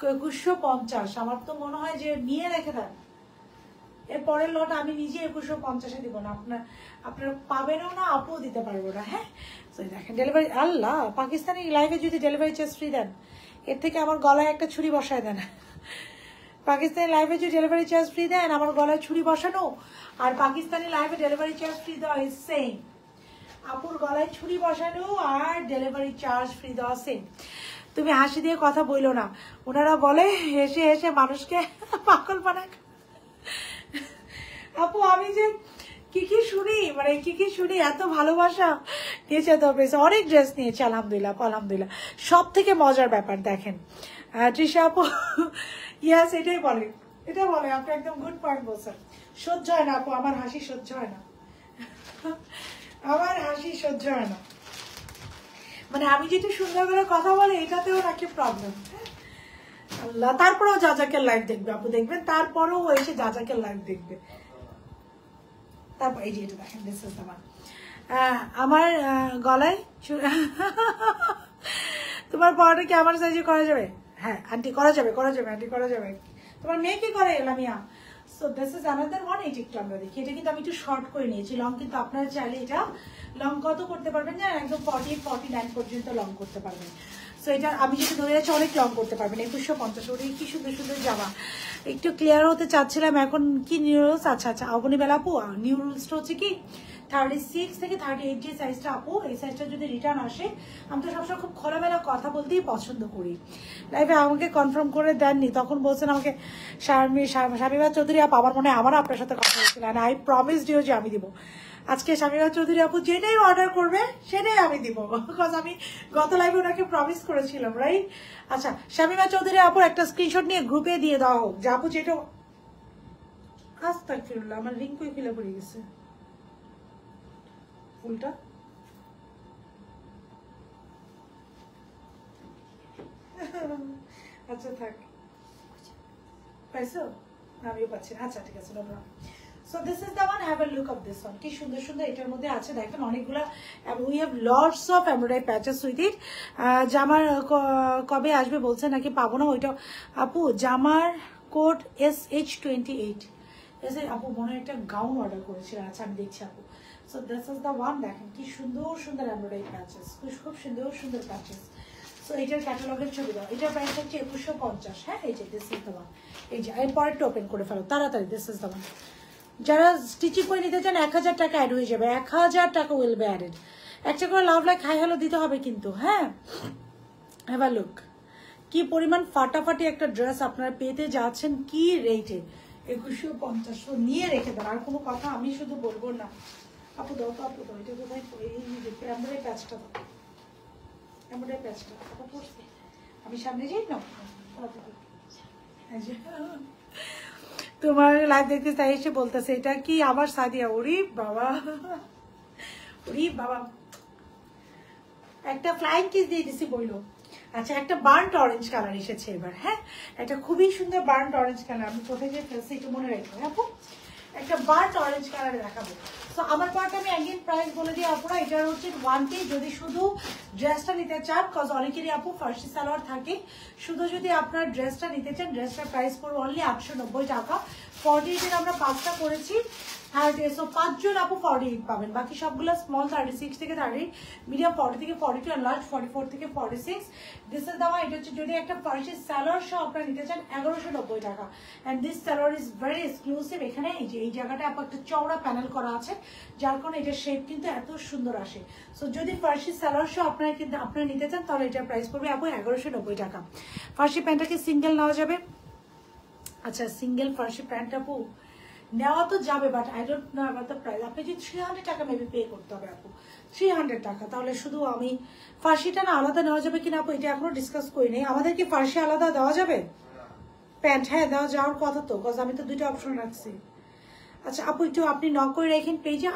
2150। আমার তো মনে হয় যে নিয়ে রেখে দেন, এর পরের লট আমি নিজে 2150-এ দিব না, আপনারা পাবেনও না, আপু দিতে পারবো না। হ্যাঁ দেখেন ডেলিভারি, আল্লাহ পাকিস্তানি লাইভে যদি ডেলিভারি চার্জ ফ্রি দেন, এর থেকে আমার গলায় একটা ছুরি বসায় দেন। পাকিস্তানি লাইভে যে ডেলিভারি চার্জ ফ্রি দেন, আমার গলায় ছুরি বসানো আর পাকিস্তানি লাইভে ডেলিভারি চার্জ ফ্রি দেওয়া ইজ সেম। আপুর গলায় ছুরি বসানো আর ডেলিভারি চার্জ ফ্রি দেওয়া সেম। তুমি হাসি দিয়ে কথা বইলো না, ওনারা বলে হেসে হেসে মানুষকে পাগল বানায়। আপু আমি যে কি কি শুনি, মানে কি কি শুনি, এত ভালোবাসা নিয়েছে, তো অনেক ড্রেস নিয়েছে আলহামদুলিল্লাহ আলহামদুলিল্লাহ। সব থেকে মজার ব্যাপার দেখেন তৃষা আপু, ইয়াস এটাই বলে, এটা বলে। আপনি একদম গুড পয়েন্ট বলছেন। সহ্য হয় না আপু, আমার হাসি সহ্য হয় না, আমার হাসি সহ্য হয় না। মানে আমি যেটা সুন্দর করে কথা বলে এটাতেও নাকি প্রবলেম। আল্লাহ তারপরেও যাজাকের লাইভ দেখবে আপু, দেখবেন তারপরেও এসে যাজাকের লাইভ দেখবে। তারপর এই যে এটা দেখেন, দিস ইজ দ্য ওয়ান। আমার গলায় তোমার পড়াটা কি আমার সাইজে করা যাবে? হ্যাঁ আন্টি করা যাবে, করা যাবে আন্টি, করা যাবে। তোমার মেয়ে কি করে Lamia? So this is another one. এই একটু আমরা দেখি, এটা কিন্তু আমি একটু শর্ট করে নিয়েছি। লং কিন্তু আপনারা চাইলে এটা লং কত করতে পারবেন না, একদম 40-49 পর্যন্ত লং করতে পারবেন। সো এটা আমি যেটা ধরে যাচ্ছি অনেক লং করতে পারবেন। 2150। ওটা কি সুন্দর সুন্দর জামা। একটু ক্লিয়ার হতে চাচ্ছিলাম এখন কি নিউ রুলস। আচ্ছা আচ্ছা অবনী বেলা আপু, নিউ রুলসটা হচ্ছে কি 36 থেকে 38 যে সাইজটা আপু, এই সাইজটা যদি রিটার্ন আসে, আমি তো সবসময় খুব খোলামেলা কথা বলতেই পছন্দ করি। লাইভে আমাকে কনফার্ম করে দেননি, তখন বলছেন আমাকে শামিমা চৌধুরী আপু, আমার মনে হয় আমারও আপনার সাথে কথা হয়েছিল, আই প্রমিস ডিও যে আমি দিব। আজকে শামিমা চৌধুরী আপু যেটাই অর্ডার করবে সেটাই আমি দিব, বিকজ আমি গত লাইভে ওনাকে প্রমিস করেছিলাম, রাইট? আচ্ছা শামিমা চৌধুরী আপুর একটা স্ক্রিনশট নিয়ে গ্রুপে দিয়ে দেওয়া হোক, যে আপু যেটা আস্তাগফিরুল্লাহ, আমার রিং কই ফেলে পড়ে গেছে ফুলটা। আচ্ছা থাক, পাইছো? আমিও পাচ্ছি না। আচ্ছা ঠিক আছে, So this is the one. Have a look of this one. কি সুন্দর সুন্দর এটার মধ্যে আছে দেখেন অনেকগুলা, we have lots of embroidery patches with it. জামার কবে আসবে বলছে নাকি পাবো না ওইটা আপু। জামার কোড SH28 এসে আপু মনে একটা গাউন অর্ডার করেছিল। আচ্ছা আমি দেখছি আপু। So this is the one. দেখেন কি সুন্দর সুন্দর এমব্রয়ডারি প্যাচেস, খুব সুন্দর সুন্দর প্যাচেস। সো এইটার ক্যাটালগের ছবি দাও। এটার প্রাইস হচ্ছে 2150। হ্যাঁ এই যে দিস ইজ দ্য ওয়ান। এই যে এর পরেরটা ওপেন করে ফেলো তাড়াতাড়ি। This is the one. যারা স্টিচিং করে নিতে চান 1000 টাকা অ্যাড হয়ে যাবে। 1000 টাকা উইল বি অ্যাডেড। একটা করে লাভ লাইক হাই হ্যালো দিতে হবে কিন্তু। হ্যাঁ হ্যাভ আ লুক। কি পরিমাণ ফাটাফাটি একটা ড্রেস আপনারা পেতে যাচ্ছেন কি রেটে। 2150 নিয়ে রেখে দেন। আর কোনো কথা আমি শুধু বলবো না। আপু দাও তো, আপু দাও। এটা কোথায় এমব্রয়ডারি প্যাচটা দাও। এমব্রয়ডারি প্যাচটা আপু পড়ছে। আমি সামনে যাই না। তোমার লাইভ দেখতে তাই এসে বলতেছে এটা কি আমার সাদিয়া। ওরে বাবা, ওরে বাবা, একটা ফ্লাইং কিস দিয়ে দিছি বইলো। আচ্ছা একটা বার্ন্ট অরেঞ্জ কালার এসেছে এবার। হ্যাঁ এটা খুবই সুন্দর বার্ন্ট অরেঞ্জ কালার। আমি কোথায় যে ফেলছি একটু মনে রাখবো আপু। একটা বার্ন্ট অরেঞ্জ কালারে দেখাবো। তো আমার পার্ট আমি একদিন প্রাইস বলে দিই আপুরা। এটার হচ্ছে 1K যদি শুধু ড্রেসটা নিতে চান, কজ অনেকেরই আপু ফার্সি সালোয়ার থাকে। শুধু যদি আপনার ড্রেসটা নিতে চান, ড্রেসটার প্রাইস পড়বে অনলি 890 টাকা। 48 আমরা 5টা করেছি। 5 জন আপু 48 পাবেন। বাকি সবগুলো স্মল 36 থেকে 30, মিডিয়াম 40 থেকে 42 আর লার্জ 44 থেকে 46। দিস ইজ দাওয়া। এটা হচ্ছে যদি একটা ফার্সি সালোয়ার সহ আপনারা নিতে চান 1190 টাকা। And this salwar is very exclusive. এখানে এই যে এই জায়গাটা আপু একটা চওড়া প্যানেল করা আছে, যার কারণে এটার শেপ কিন্তু এত সুন্দর আসে। সো যদি ফার্সি সালোয়ার সহ আপনারা নিতে চান তাহলে এটার প্রাইস পড়বে আপু 1190 টাকা। ফার্সি প্যান্টটাকে সিঙ্গেল নেওয়া যাবে। আচ্ছা সিঙ্গেল ফার্সি প্যান্ট আপু নেওয়া তো যাবে, but I don't know about the price. আপনি যদি 300 টাকা মেবি পে করতে হবে আপু, 300 টাকা। তাহলে শুধু আমি ফার্সিটা না আলাদা নেওয়া যাবে কিনা আপু এটা এখনো ডিসকাস করি নাই। আমাদের কি ফার্সি আলাদা দেওয়া যাবে প্যান্ট? হ্যাঁ দেওয়া যাওয়ার কথা তো, কজ আমি তো 2টা অপশন রাখছি। আচ্ছা আপু একটু আপনি নক করে রাখেন পেজে,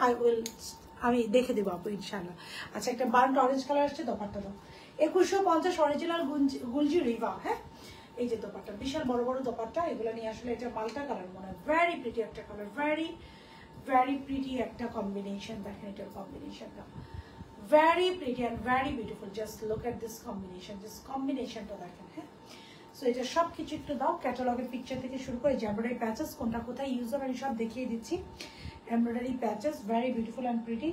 আমি দেখে দেবো আপু ইনশাল্লাহ। আচ্ছা একটা বার্ন্ট অরেঞ্জ কালার আসছে, দোপাট্টা দাও। 2150 অরিজিনাল গুলজি রিভা। হ্যাঁ এই যে দোপাট্টা, বিশাল বড় বড় দোপাট্টা। এগুলো নিয়ে আসলে এটা মাল্টা কালার মনে হয়। ভেরি প্রিটি একটা কালার, ভেরি ভেরি প্রিটি একটা কম্বিনেশন। দেখেন এটার কম্বিনেশনটা very pretty and very beautiful. Just look at this combination, just কম্বিনেশনটা দেখেন। হ্যাঁ সো এটা সব কিছু একটু দাও। ক্যাটালগের পিকচার থেকে শুরু করে এমব্রয়ডারি প্যাচেস কোনটা কোথায় ইউজ হবে আমি সব দেখিয়ে দিচ্ছি। Embroidery patches very beautiful and pretty.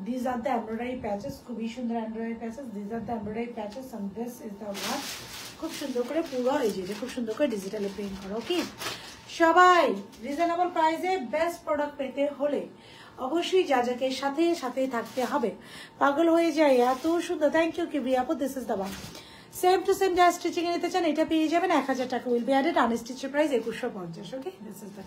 This are the embroidery patches, খুবই সুন্দর embroidery patches. This are the embroidery patches and this is the one. খুব সুন্দর করে পুরো এই যে খুব সুন্দর করে ডিজিটালি প্রিন্ট করো। ওকে সবাই রিজনেবল প্রাইসে বেস্ট প্রোডাক্ট পেতে হলে অবশ্যই যাকে সাথে সাথে থাকতে হবে। পাগল হয়ে যায় এত সুন্দর। থ্যাংক ইউ কিবরি আপু। This is the one. Same to same যা স্টিচিং এ নিতে চান এটা পেয়ে যাবেন 1000 টাকা উইল বি অ্যাডেড। আনস্টিচের price 2150। Okay this is the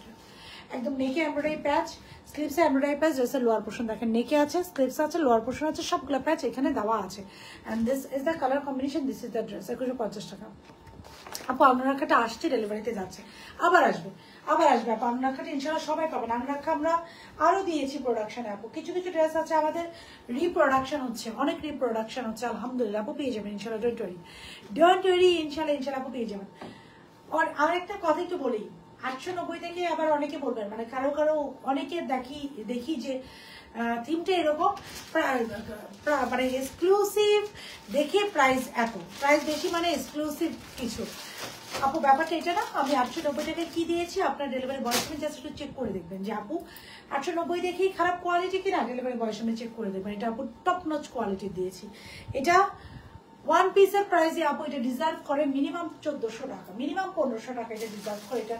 একদম নেকে এমব্রয়ডারি প্যাচ, স্লিপসে এমব্রয়ডারি প্যাচ। ড্রেসের লোয়ার পোর্শন দেখেন নেকে আছে, স্লিপস আছে, লোয়ার পোর্শন আছে, সবগুলো প্যাচ এখানে দেওয়া আছে। And this is the colour combination. This is the dress 2150 টাকা। আপু আংরাখাটা আসছে, ডেলিভারিতে যাচ্ছে, আবার আসবে আপু। আংরাখাটা ইনশাল্লাহ সবাই পাবেন। আংরাখা আমরা আরো দিয়েছি প্রোডাকশনে আপু। কিছু কিছু ড্রেস আছে আমাদের রিপ্রোডাকশন হচ্ছে, অনেক রিপ্রোডাকশন হচ্ছে আলহামদুলিল্লাহ আপু। পেয়ে যাবেন ইনশাল্লাহ। ডোন্ট ওয়ারি ইনশাল্লাহ আপু পেয়ে যাবেন। আর আরেকটা কথা একটু বলি, 890 থেকে আবার অনেকে বলবেন মানে কারো অনেকে দেখি যে থিমটা এরকম মানে এক্সক্লুসিভ দেখে প্রাইস এত, প্রাইস বেশি মানে এক্সক্লুসিভ কিছু। আপু ব্যাপারটা এটা না। আমি 890 টাকায় কি দিয়েছি আপনার ডেলিভারি বয়ের সঙ্গে জাস্ট একটু চেক করে দেখবেন যে আপু 890 দেখেই খারাপ কোয়ালিটি কিনা, ডেলিভারি বয়ের সঙ্গে চেক করে দেখবেন এটা আপু টপ নচ কোয়ালিটি দিয়েছি। এটা ওয়ান পিসের প্রাইসে আপু এটা ডিজার্ভ করে মিনিমাম 1400 টাকা, মিনিমাম 1500 টাকা এটা ডিজার্ভ করে। এটা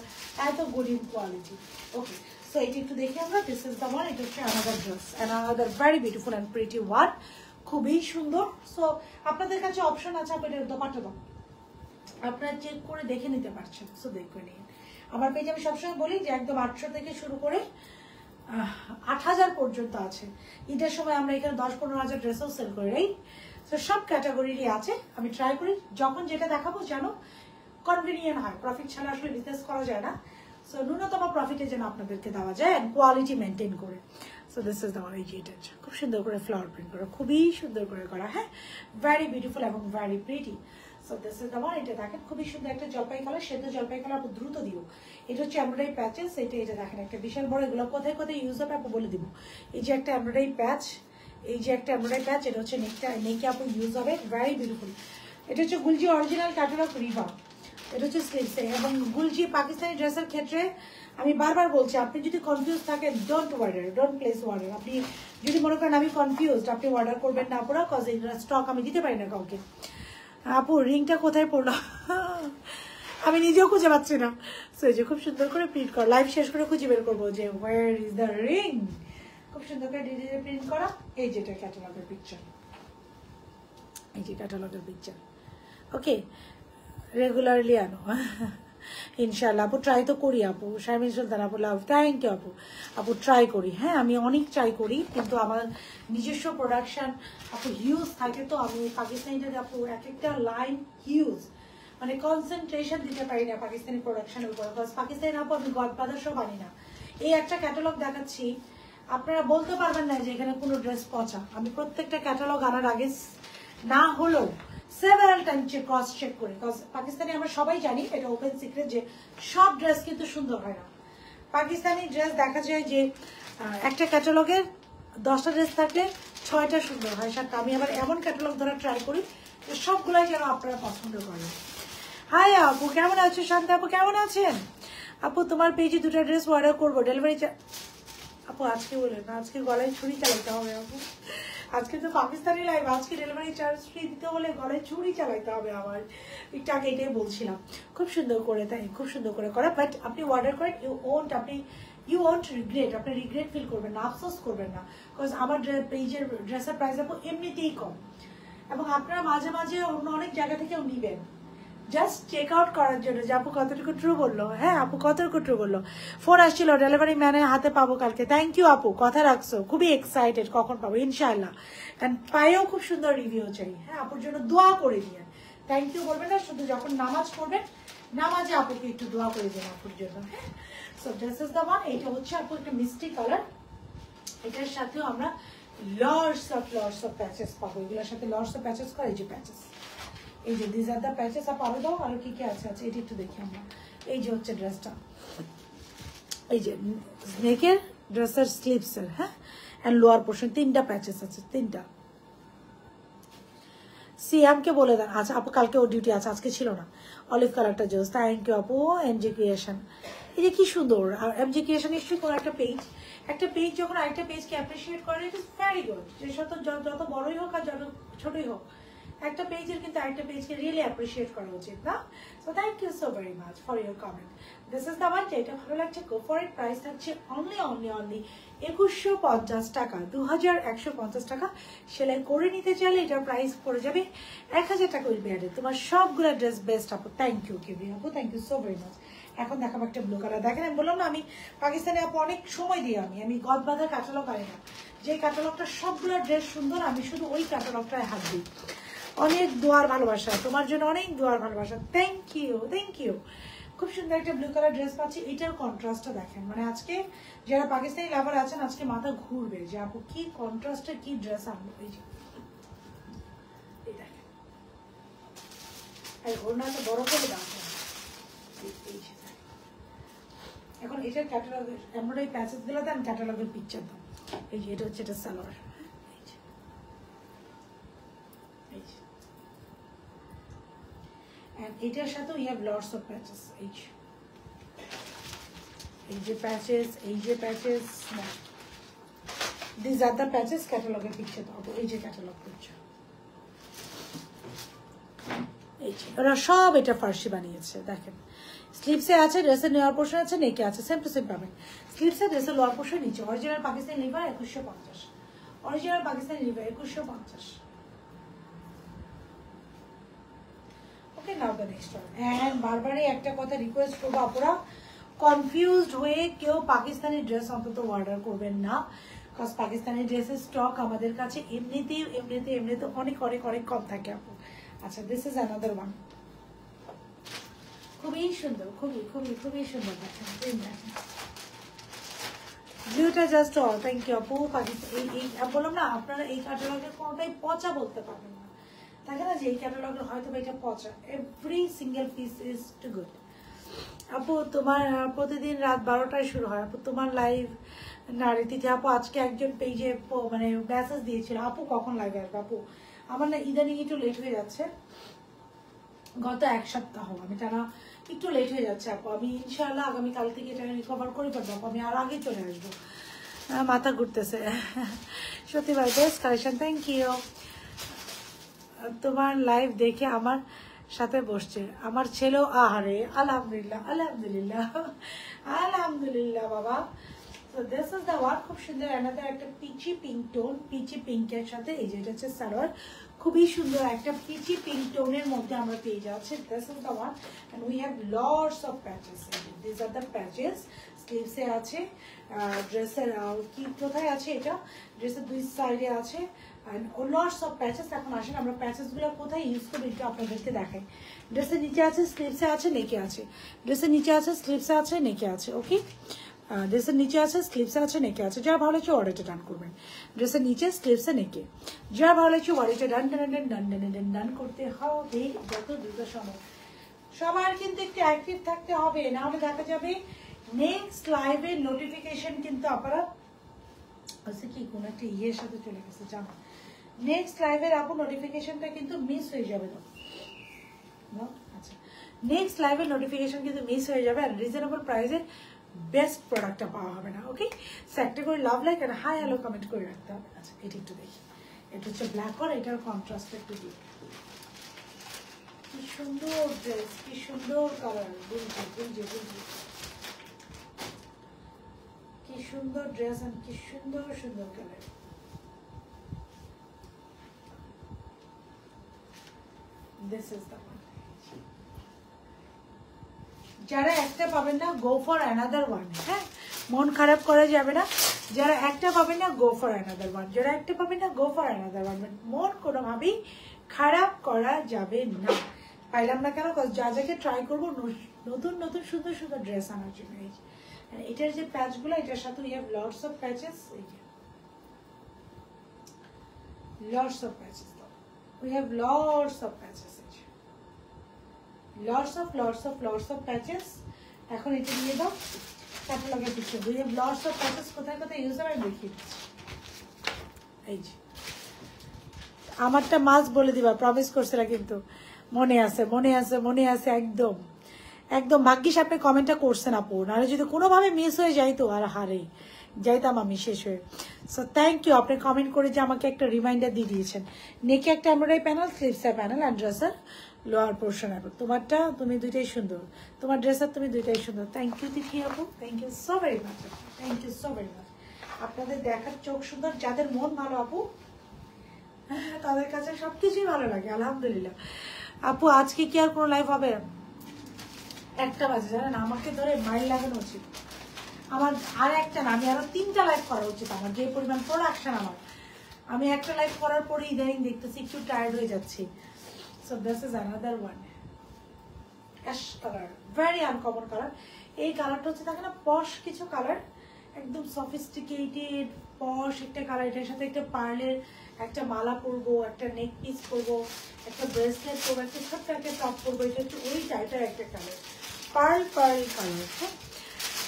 এত good in quality. Okay so এটা একটু দেখি আমরা। This is the one. এটা হচ্ছে another dress, another very beautiful and pretty one. খুবই সুন্দর। সো আপনাদের কাছে অপশন আছে আপনি এটা দোপাট্টা দাও, আপনারা চেক করে দেখে নিতে পারছেন। সো দেখে নিন আমার পেজে। আমি সবসময় বলি যে একদম 800 থেকে শুরু করে 8000 পর্যন্ত আছে। ঈদের সময় আমরা এখানে 10-15 হাজার ড্রেসও সেল করি, রাইট? তো সব ক্যাটাগরিরই আছে। আমি ট্রাই করি যখন যেটা দেখাবো যেন কনভিনিয়েন্ট হয়। প্রফিট ছাড়া আসলে বিজনেস করা যায় না। সো ন্যূনতম প্রফিটে যেন আপনাদেরকে দেওয়া যায় এন্ড কোয়ালিটি মেনটেন করে। So this is the one. এই যে এটা খুব সুন্দর করে ফ্লাওয়ার প্রিন্ট করা, খুবই সুন্দর করে করা। হ্যাঁ ভেরি বিউটিফুল এবং very pretty. So this is the one. এটা দেখেন খুবই সুন্দর একটা জলপাই কালার, সেদ্ধ জলপাই কালার। আপু দ্রুত দিও। এটা হচ্ছে এমব্রয়ডারি প্যাচেস। এটা দেখেন একটা বিশাল বড়, এগুলো কোথায় কোথায় ইউজ হবে আপু বলে দিব। এই যে একটা এমব্রয়ডারি প্যাচ, এই যে একটা এমব্রয়ডারি প্যাচ, এটা হচ্ছে নেকে আপু ইউজ হবে, ভেরি বিউটিফুল। এটা হচ্ছে গুলজি অরিজিনাল ক্যাটালগ রিভা। এটা হচ্ছে স্লিভসে। এবং গুলজি পাকিস্তানি ড্রেসের ক্ষেত্রে আমি বারবার বলছি, আপনি যদি কনফিউজ থাকেন don't order, don't place order. আপনি যদি মনে করেন আমি কনফিউজড, আপনি অর্ডার করবেন না পুরো, কজ স্টক আমি দিতে পারি না কাউকে। আপু রিংটা কোথায় পড়লো আমি নিজেও খুঁজে পাচ্ছি না। সো এই যে খুব সুন্দর করে প্রিন্ট করা, লাইভ শেষ করে খুঁজে বের করবো যে ওয়ার ইজ দ্য রিং। খুব সুন্দর করে ডিজিটাল প্রিন্ট করা। এই যেটা ক্যাটালগের পিকচার, এই যে ক্যাটালগের পিকচার। ওকে, রেগুলারলি আনো ইনশাল্লাহ। আপু ট্রাই তো করি আপু। শারমিন সুলতান আপু লাভ, থ্যাংক ইউ আপু। আপু ট্রাই করি, হ্যাঁ আমি অনেক ট্রাই করি, কিন্তু আমার নিজস্ব প্রোডাকশন আপু হিউজ থাকে, তো আমি পাকিস্তানিদের আপু এক একটা লাইন হিউজ, মানে কনসেন্ট্রেশন দিতে পারি না পাকিস্তানি প্রোডাকশনের উপর। বিকজ পাকিস্তানি আপু আমি গডফাদার সব আনি না। এই একটা ক্যাটালগ দেখাচ্ছি, আপনারা বলতে পারবেন না যে এখানে কোনো ড্রেস পচা। আমি প্রত্যেকটা ক্যাটালগ আনার আগে না হলেও সেভারাল টাইম ক্রস চেক করি। বিকজ পাকিস্তানি আমরা সবাই জানি, এটা ওপেন সিক্রেট, যে সব ড্রেস কিন্তু সুন্দর হয় না। পাকিস্তানি ড্রেস দেখা যায় যে একটা ক্যাটালগের 10টা ড্রেস থাকলে 6টা সুন্দর হয়, 7টা। আমি আবার এমন ক্যাটালগ ধরা ট্রাই করি যে সবগুলাই যেন আপনারা পছন্দ করেন। হাই আপু, কেমন আছো? শান্তি আপু কেমন আছেন? আপু তোমার পেজে 2টা ড্রেস অর্ডার করবো, ডেলিভারি আপু আজকে বলে না, আজকে গলায় ছুরি চালাইতে হবে আপু। আজকে তো পাকিস্তানি লাইভ, আজকে ডেলিভারি চার্জ ফ্রি দিতে হলে গলায় ছুরি চালাইতে হবে আমার। একটু আগে এটাই বলছিলাম। খুব সুন্দর করে, তাই খুব সুন্দর করে করা। বাট আপনি অর্ডার করেন, ইউ ওন্ট রিগ্রেট। আপনি রিগ্রেট ফিল করবেন না, আফসোস করবেন না। বিকজ আমার পেজের ড্রেসের প্রাইস আপু এমনিতেই কম, এবং আপনারা মাঝে মাঝে অন্য অনেক জায়গা থেকেও নিবেন জাস্ট চেক আউট করার জন্য যে আপু কতটুকু ট্রু বললো। হ্যাঁ আপু কতটুকু ট্রু বললো। ফোন আসছিল, ডেলিভারি ম্যানের হাতে পাবো কালকে। থ্যাংক ইউ আপু, কথা রাখছো, খুবই এক্সাইটেড কখন পাবো ইনশাআল্লাহ। কারণ পায়েও খুব সুন্দর রিভিউ চাই। হ্যাঁ আপুর জন্য দোয়া করে দিয়ে, থ্যাংক ইউ বলবেন না, শুধু যখন নামাজ পড়বেন নামাজে আপুকে একটু দোয়া করে দেন আপুর জন্য। হ্যাঁ, so this is the one. এটা হচ্ছে আপু একটা মিষ্টি কালার। এটার সাথেও আমরা লর্ডস অফ প্যাচেস পাবো। এগুলোর সাথে লর্ডস অফ প্যাচেস করে, এই যে প্যাচেস, এই যে this are the patches. Up আরো দাও, আরো কি কি আছে আছে এটা একটু দেখি আমরা। এই যে হচ্ছে ড্রেসটা, এই যে নেকের ড্রেসের স্লিভসের, হ্যাঁ, এন্ড লোয়ার পোর্শন 3টা প্যাচেস আছে, 3টা। সিএমকে বলে দেন। আচ্ছা আপু কালকে ওর ডিউটি আছে, আজকে ছিল না। অলিভ কালারটা জোস, থ্যাংক ইউ আপু। এমজি ক্রিয়েশন, এই যে কি সুন্দর। আর এমজি ক্রিয়েশন নিশ্চয়ই কোনো একটা পেজ যখন আরেকটা পেজকে অ্যাপ্রিসিয়েট করে, ইট ইজ ভেরি গুড। যে যত বড়ই হোক আর যত ছোটই হোক, একটা পেজের কিন্তু আরেকটা পেজকে রিয়েলি অ্যাপ্রিসিয়েট করা উচিত না? So thank you so very much for your comment. This is the one. যেটা ভালো লাগছে গো ফর ইট। প্রাইস থাকছে অনলি 2150 টাকা, 2150 টাকা। সেলাই করে নিতে চাইলে এটার প্রাইস পড়ে যাবে 1000 টাকা উইল বি অ্যাডেড। তোমার সবগুলো ড্রেস বেস্ট আপু। থ্যাংক ইউ কেবি আপু, thank you so very much. এখন দেখাবো একটা ব্লু কালার। দেখেন আমি বললাম না, আমি পাকিস্তানে আপু অনেক সময় দিই। আমি গদবাজার ক্যাটালগ আনি না, যে ক্যাটালগটা সবগুলো ড্রেস সুন্দর, আমি শুধু ওই ক্যাটালগটায় হাত দিই। অনেক দোয়ার ভালোবাসা তোমার জন্য, অনেক দোয়ার ভালোবাসা। Thank you, thank you. খুব সুন্দর একটা ব্লু কালার ড্রেস পাচ্ছি। এটার কন্ট্রাস্টটা দেখেন, মানে আজকে যারা পাকিস্তানি লাভার আছেন আজকে মাথা ঘুরবে যে আপু কি কন্ট্রাস্টের কি ড্রেস আনবো। এই যে দেখেন, ওড়নাটা বড় করে দাও। এখন এটার ক্যাটালগের এমব্রয়ডারি প্যাচেস গুলো দেন, ক্যাটালগের পিকচার দাও। এই যে এটা হচ্ছে এটা সালোয়ার, এটার সাথে we have lots of patches. এই যে প্যাচেস, এই যে patches, these are the patches। ক্যাটালগের পিকচার দাও। এই যে ক্যাটালগ পিকচার, এই যে ওরা সব এটা ফার্সি বানিয়েছে। দেখেন স্লিভসে আছে, ড্রেসের নেওয়ার পোর্শন আছে, নেকে আছে, সেম টু সেম পাবেন। স্লিভসে ড্রেসের লোয়ার পোর্শন নিচে। অরিজিনাল পাকিস্তানি লিভার 2150, অরিজিনাল পাকিস্তানি লিভার 2150। Okay, now the next one. And বারবারই একটা কথা রিকোয়েস্ট করবো, আপনারা কনফিউজড হয়ে কেউ পাকিস্তানি ড্রেস অন্তত অর্ডার করবেন না। বিকজ পাকিস্তানি ড্রেসের স্টক আমাদের কাছে এমনিতে অনেক অনেক অনেক কম থাকে আপু। আচ্ছা, দিস ইজ অ্যানাদার ওয়ান। খুবই সুন্দর, খুবই খুবই খুবই সুন্দর। দেখেন ব্লুটা জাস্ট অল। থ্যাংক ইউ আপু। পাকিস্তান এই বললাম না, আপনারা এই ক্যাটালগের কোনোটাই পচা বলতে পারবেন না। থাকে না যে এই ক্যাটালগের হয়তো এটা পচা, every single piece is too good. আপু তোমার প্রতিদিন রাত 12টায় শুরু হয় আপু তোমার লাইভ? না রীতিতে আপু আজকে একজন পেজে মানে মেসেজ দিয়েছিল আপু কখন লাইভে আসবে। আপু আমার না ইদানিং একটু লেট হয়ে যাচ্ছে, গত 1 সপ্তাহ আমি টানা একটু লেট হয়ে যাচ্ছে আপু। আমি ইনশাআল্লাহ আগামীকাল থেকে এটা রিকভার করে পারবো আপু, আমি আর আগে চলে আসবো। মাথা ঘুরতেছে সত্যি ভাই, বেস্ট কালেকশন, থ্যাংক ইউ। তোমার লাইভ দেখে আমার সাথে বসছে আমার ছেলেও। আহারে আলহামদুলিল্লাহ আলহামদুলিল্লাহ আলহামদুলিল্লাহ বাবা। তো দিস ইজ দ্য ওয়ান, খুব সুন্দর এনাদের একটা পিচি পিঙ্ক টোন, পিচি পিঙ্কের সাথে এই যে এটা হচ্ছে সালোয়ার, খুবই সুন্দর একটা পিচি পিঙ্ক টোনের মধ্যে আমরা পেয়ে যাচ্ছি। This is the one and we have lots of patches, this are the patches. স্লিভসে আছে, ড্রেসের কি কোথায় আছে এটা, ড্রেসের দুই সাইডে আছে লটস অফ প্যাচেস। এখন আসেন আমরা প্যাচেসগুলো কোথায় ইউজ করি একটু আপনাদেরকে দেখাই। ড্রেসের নিচে আছে, স্লিভসে আছে, নেকে আছে, ড্রেসের নিচে আছে, স্লিভসে আছে, নেকে আছে। ওকে, ড্রেসের নিচে আছে, স্লিভসে আছে, নেকে আছে। যা ভালো লাগছে অর্ডারটা ডান করবেন, ড্রেসের নিচে স্লিভসে নেকে। যা ভালো লাগছে অর্ডারটা ডান ডান ডান ডান ডান ডান ডান করতে হবে যত দ্রুত সম্ভব। সবার কিন্তু একটু অ্যাক্টিভ থাকতে হবে, না হলে দেখা যাবে নেক্সট লাইভের নোটিফিকেশন কিন্তু আপনারা কি কোন একটা ইয়ের সাথে চলে গেছে জানো, নেক্সট লাইভের আপু নোটিফিকেশনটা কিন্তু মিস হয়ে যাবে না। আচ্ছা, নেক্সট লাইভের নোটিফিকেশন কিন্তু মিস হয়ে যাবে আর রিজনেবল প্রাইসে বেস্ট প্রোডাক্টটা পাওয়া হবে না। ওকে, সো একটা করে লাভ লাইক আর হাই হ্যালো কমেন্ট করে রাখতে হবে। আচ্ছা, এটা একটু দেখি, এটা হচ্ছে ব্ল্যাক আর এটার কন্ট্রাস্ট একটু দিই। কি সুন্দর ড্রেস, কি সুন্দর কালার, বুঝছি বুঝছি বুঝছি, কি সুন্দর ড্রেস আর কি সুন্দর সুন্দর colour. This is the one. যারা একটা পাবেন না গো ফর অ্যানাদার ওয়ান। হ্যাঁ, মন খারাপ করা যাবে না। যারা একটা পাবেন না গো ফর অ্যানাদার ওয়ান, যারা একটা পাবেন না গো ফর অ্যানাদার ওয়ান। মন কোনোভাবেই খারাপ করা যাবে না। পাইলাম না কেন, যা যাকে ট্রাই করবো নতুন নতুন সুন্দর সুন্দর ড্রেস আনার জন্য। এটার যে প্যাচগুলো, এটার সাথে we have lots of patches, lots of patches, we have lots of patches, lots of patches. এখন এটা দিয়ে দাও ক্যাটালগের পিছনে, we have lots of patches. কোথায় কোথায় ইউজ হবে আমি দেখিয়ে দিচ্ছি। এই যে আমারটা মাছ বলে দিবা, প্রমিস করছিলা কিন্তু মনে আছে মনে আছে মনে আছে একদম একদম। ভাগ্যিস আপনি কমেন্টটা করছেন আপু, নাহলে যদি কোনোভাবে মিস হয়ে যাইতো আর হারে যাইতাম আমি শেষ হয়ে। সো থ্যাংক ইউ, আপনি কমেন্ট করে যে আমাকে একটা রিমাইন্ডার দিয়ে দিয়েছেন। নেকে একটা এমব্রয়ডারি প্যানেল, স্লিভসের প্যানেল অ্যান্ড ড্রেসের লোয়ার পোর্শন। আপু তোমারটা তুমি দুইটাই সুন্দর, তোমার ড্রেসের তুমি দুইটাই সুন্দর। থ্যাংক ইউ তিথি আপু, thank you so very much, thank you so very much. আপনাদের দেখার চোখ সুন্দর, যাদের মন ভালো আপু তাদের কাছে সবকিছুই ভালো লাগে আলহামদুলিল্লাহ। আপু আজকে কি আর কোনো লাইভ হবে? 1টা বাজে, জানেন আমাকে ধরে মাইল লাগানো উচিত আমার। আর একটা না, আমি আরো 3টা লাইভ করা উচিত আমার, যে পরিমাণ প্রোডাকশন আমার। আমি একটা লাইভ করার পরে ইদানিং দেখতেছি একটু টায়ার্ড হয়ে যাচ্ছি। So this is another one, ash colour, very uncommon colour. এই কালারটা হচ্ছে থাকে না পশ কিছু কালার, একদম সফিস্টিকেটেড পশ একটা কালার। এটার সাথে একটা পার্লের একটা মালা পরবো, একটা নেক পিস পরবো, একটা ব্রেসলেট পরবো, একটা ছোট্ট একটা টপ পরবো। এটা হচ্ছে ওই টাইপের একটা কালার, পার্ল কালার। হ্যাঁ,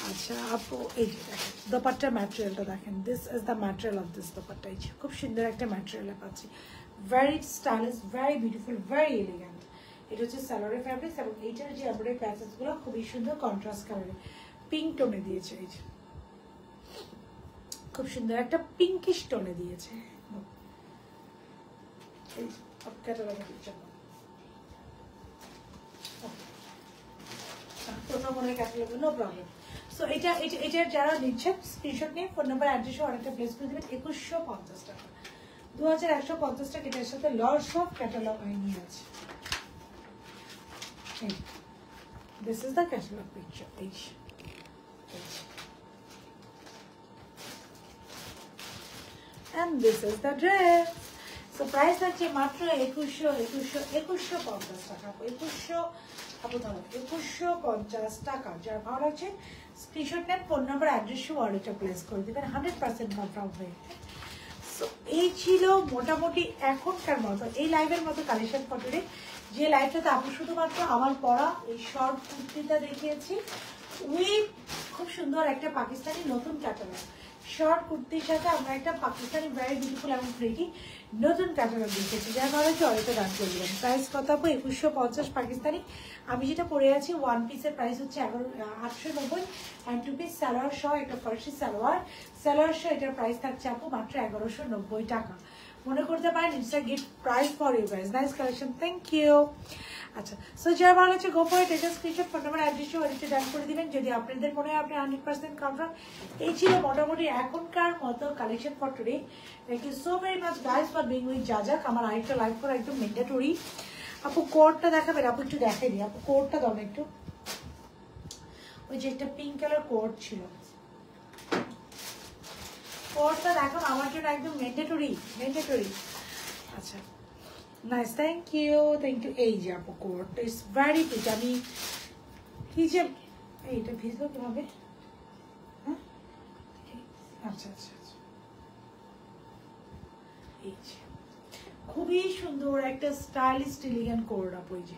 আচ্ছা আপু এই যে দেখেন দোপাট্টার ম্যাটেরিয়ালটা দেখেন, this is the material of this dupatta. এই যে খুব সুন্দর একটা ম্যাটেরিয়াল পাচ্ছি, very stylish, very beautiful, very elegant. এটা হচ্ছে সালোয়ারের ফ্যাব্রিক্স এবং এইটার যে এমব্রয়ডারি প্যাচেসগুলো খুবই সুন্দর কন্ট্রাস্ট কালারে পিঙ্ক টোনে দিয়েছে। এই যে খুব সুন্দর একটা পিঙ্কিশ টোনে দিয়েছে। No problem. সো এটা যারা নিচ্ছেন স্ক্রিনশট নিয়ে ফোন নাম্বার অ্যাড্রেসে অনেকটা প্লেস করে দেবেন। 2150 টাকা, 2150 টাকা। এটার সাথে লটস অফ ক্যাটালগ নিয়ে আছে। This is the catalog picture. And this is the dress. So price আছে মাত্র 2150 টাকা। 2150 টাকা। যার ভালো লাগছে স্ক্রিনশট নেন, ফোন নাম্বার অ্যাড্রেস অর্ডারটা প্লেস করে দেবেন, 100% কনফার্ম হয়ে। সো এই ছিল মোটামুটি এখনকার মতো এই লাইভের মতো কালেকশন ফটোরে, যে লাইভটাতে আপনি শুধুমাত্র আমার পরা এই শর্ট কুর্তিটা দেখিয়েছি উইথ খুব সুন্দর একটা পাকিস্তানি নতুন ক্যাটালগ। শর্ট কুর্তির সাথে আমরা একটা পাকিস্তানি ভেরি বিউটিফুল এবং প্রিটি নতুন ক্যাটালগ দেখিয়েছি, যার ভালো হচ্ছে অনেকটা দাম করে দিলাম। প্রাইস কত আপু? 2150 পাকিস্তানি। আমি যেটা পরে আছি ওয়ান পিসের প্রাইস হচ্ছে 890 অ্যান্ড 2 পিস সালোয়ার সহ একটা ফার্সি সালোয়ার সহ এটার প্রাইস থাকছে আপু মাত্র 1190 টাকা। মনে করতে পারেন it's a gift price for you guys. Nice collection, thank you. আচ্ছা, সো যারা ভালো হচ্ছে গো ফর ইট, এটা স্ক্রিনশট, ফোন নাম্বার, অ্যাড্রেস ওইটা ডান করে দিবেন যদি আপনাদের মনে হয় আপনি 100% কনফার্ম। এই ছিল মোটামুটি এখনকার মতো collection for today. Thank you so very much guys for being with জাজাক। আমার আরেকটা লাইভ করা একদম ম্যান্ডেটরি। আপু কোডটা দেখাবেন? আপু একটু দেখাই দিই, আপু কোডটা দাও না একটু। ওই যে একটা পিঙ্ক কালার কোড ছিল, কোডটা দেখো আমার জন্য একদম ম্যান্ডেটরি। আচ্ছা, নাইস, থ্যাংক ইউ। এই যে আপু কোডটা ইজ ভেরি পিচ। আমি কি যে এইটা ভিজলো কিভাবে? হ্যাঁ, আচ্ছা আচ্ছা আচ্ছা, এই যে খুবই সুন্দর একটা স্টাইলিশ এলিগেন্ট কোড আপু। এই যে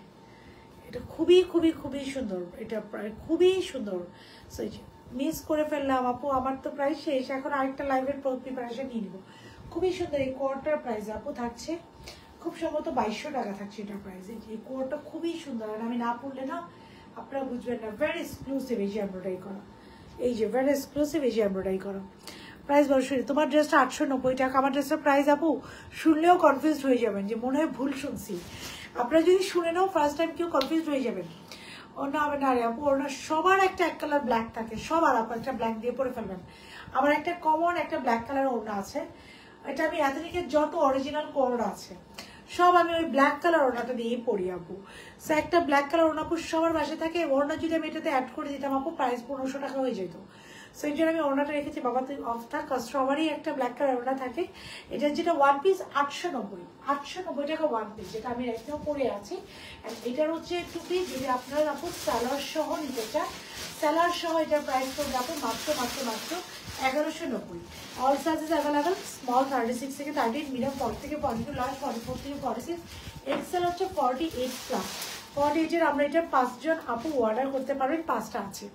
এটা খুবই খুবই খুবই সুন্দর, এটা প্রায় খুবই সুন্দর। সো এই যে মিস করে ফেললাম আপু, আমার তো প্রায় শেষ, এখন আরেকটা লাইভের প্রিপারেশন নিয়ে নিব। খুবই সুন্দর এই কোডটার প্রাইস আপু থাকছে খুব সম্ভবত 2200 টাকা থাকছে এটার প্রাইস। এই কোডটা খুবই সুন্দর, আর আমি না পড়লে না আপনারা বুঝবেন না। ভেরি এক্সক্লুসিভ এই যে এমব্রয়ডারি করা, এই যে ভেরি এক্সক্লুসিভ এই যে এমব্রয়ডারি করা। প্রাইস বড় শুনি, তোমার ড্রেসটা 890 টাকা। আমার ড্রেসটার প্রাইস আপু শুনলেও কনফিউজড হয়ে যাবেন যে মনে হয় ভুল শুনছি। আপনারা যদি শুনে নাও ফার্স্ট টাইম কেউ কনফিউজড হয়ে যাবেন। ওনা হবে না রে আপু, ওনা সবার একটা এক কালার ব্ল্যাক থাকে, সবার আপু একটা ব্ল্যাক দিয়ে পরে ফেলবেন। আমার একটা কমন একটা ব্ল্যাক কালার ওড়না আছে, এটা আমি এতদিকে যত অরিজিনাল কোড়া আছে সব আমি ওই ব্ল্যাক কালার ওড়নাটা দিয়েই পরি আপু। সো একটা ব্ল্যাক কালার ওড়না আপু সবার বাসে থাকে, ওড়না যদি আমি এটাতে অ্যাড করে দিতাম আপু প্রাইস 1500 টাকা হয়ে যেত। সো এই জন্য আমি ওড়নাটা রেখেছি। বাবা তুই অফ থাক, সবারই একটা ব্ল্যাক কালার ওড়না থাকে। এটা যেটা ওয়ান পিস 890 টাকা ওয়ান পিস, যেটা আমি একদম পরে আছি। এটার হচ্ছে টু পিস, যদি আপনার আপু সালোয়ার সহ নিতে চান, সালোয়ার সহ এটার প্রাইস করবে আপু মাত্র 1190। অল সাইজেস অ্যাভেলেবেল, স্মল 36 থেকে 38, মিডিয়াম 40 থেকে 42, লার্জ 44 থেকে 46, এক্সেল হচ্ছে 48 প্লাস। 48 আমরা এটা 5 জন আপু অর্ডার করতে পারবেন, 5টা আছে।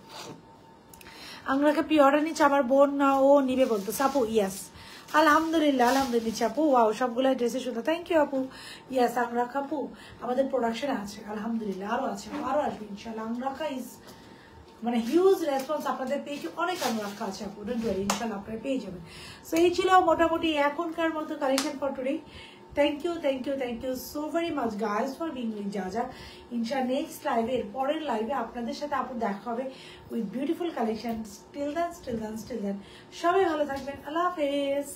আংরাকে পি অর্ডার নিচ্ছে আমার বোন, না ও নিবে বলতেছে আপু। ইয়াস, আলহামদুলিল্লাহ আপু। ওয়াও, সবগুলো ড্রেসে সুন্দর, থ্যাংক ইউ আপু। ইয়াস, আংরাখা আপু আমাদের প্রোডাকশনে আছে আলহামদুলিল্লাহ, আরো আছে, আরো আসবে ইনশাল্লাহ। আংরাখা ইজ মানে হিউজ রেসপন্স আপনাদের পেয়েছি, অনেক আংরাখা আছে আপু, ডোন্ট ওয়ারি, ইনশাল্লাহ আপনারা পেয়ে যাবেন। সো এই ছিল মোটামুটি এখনকার মতো collection for today. Thank you so very much guys for being with জাজা। ইনশাল্লাহ নেক্সট লাইভে, পরের লাইভে আপনাদের সাথে আপু দেখা হবে with beautiful collection. Still then সবাই ভালো থাকবেন, আল্লাহ হাফেজ।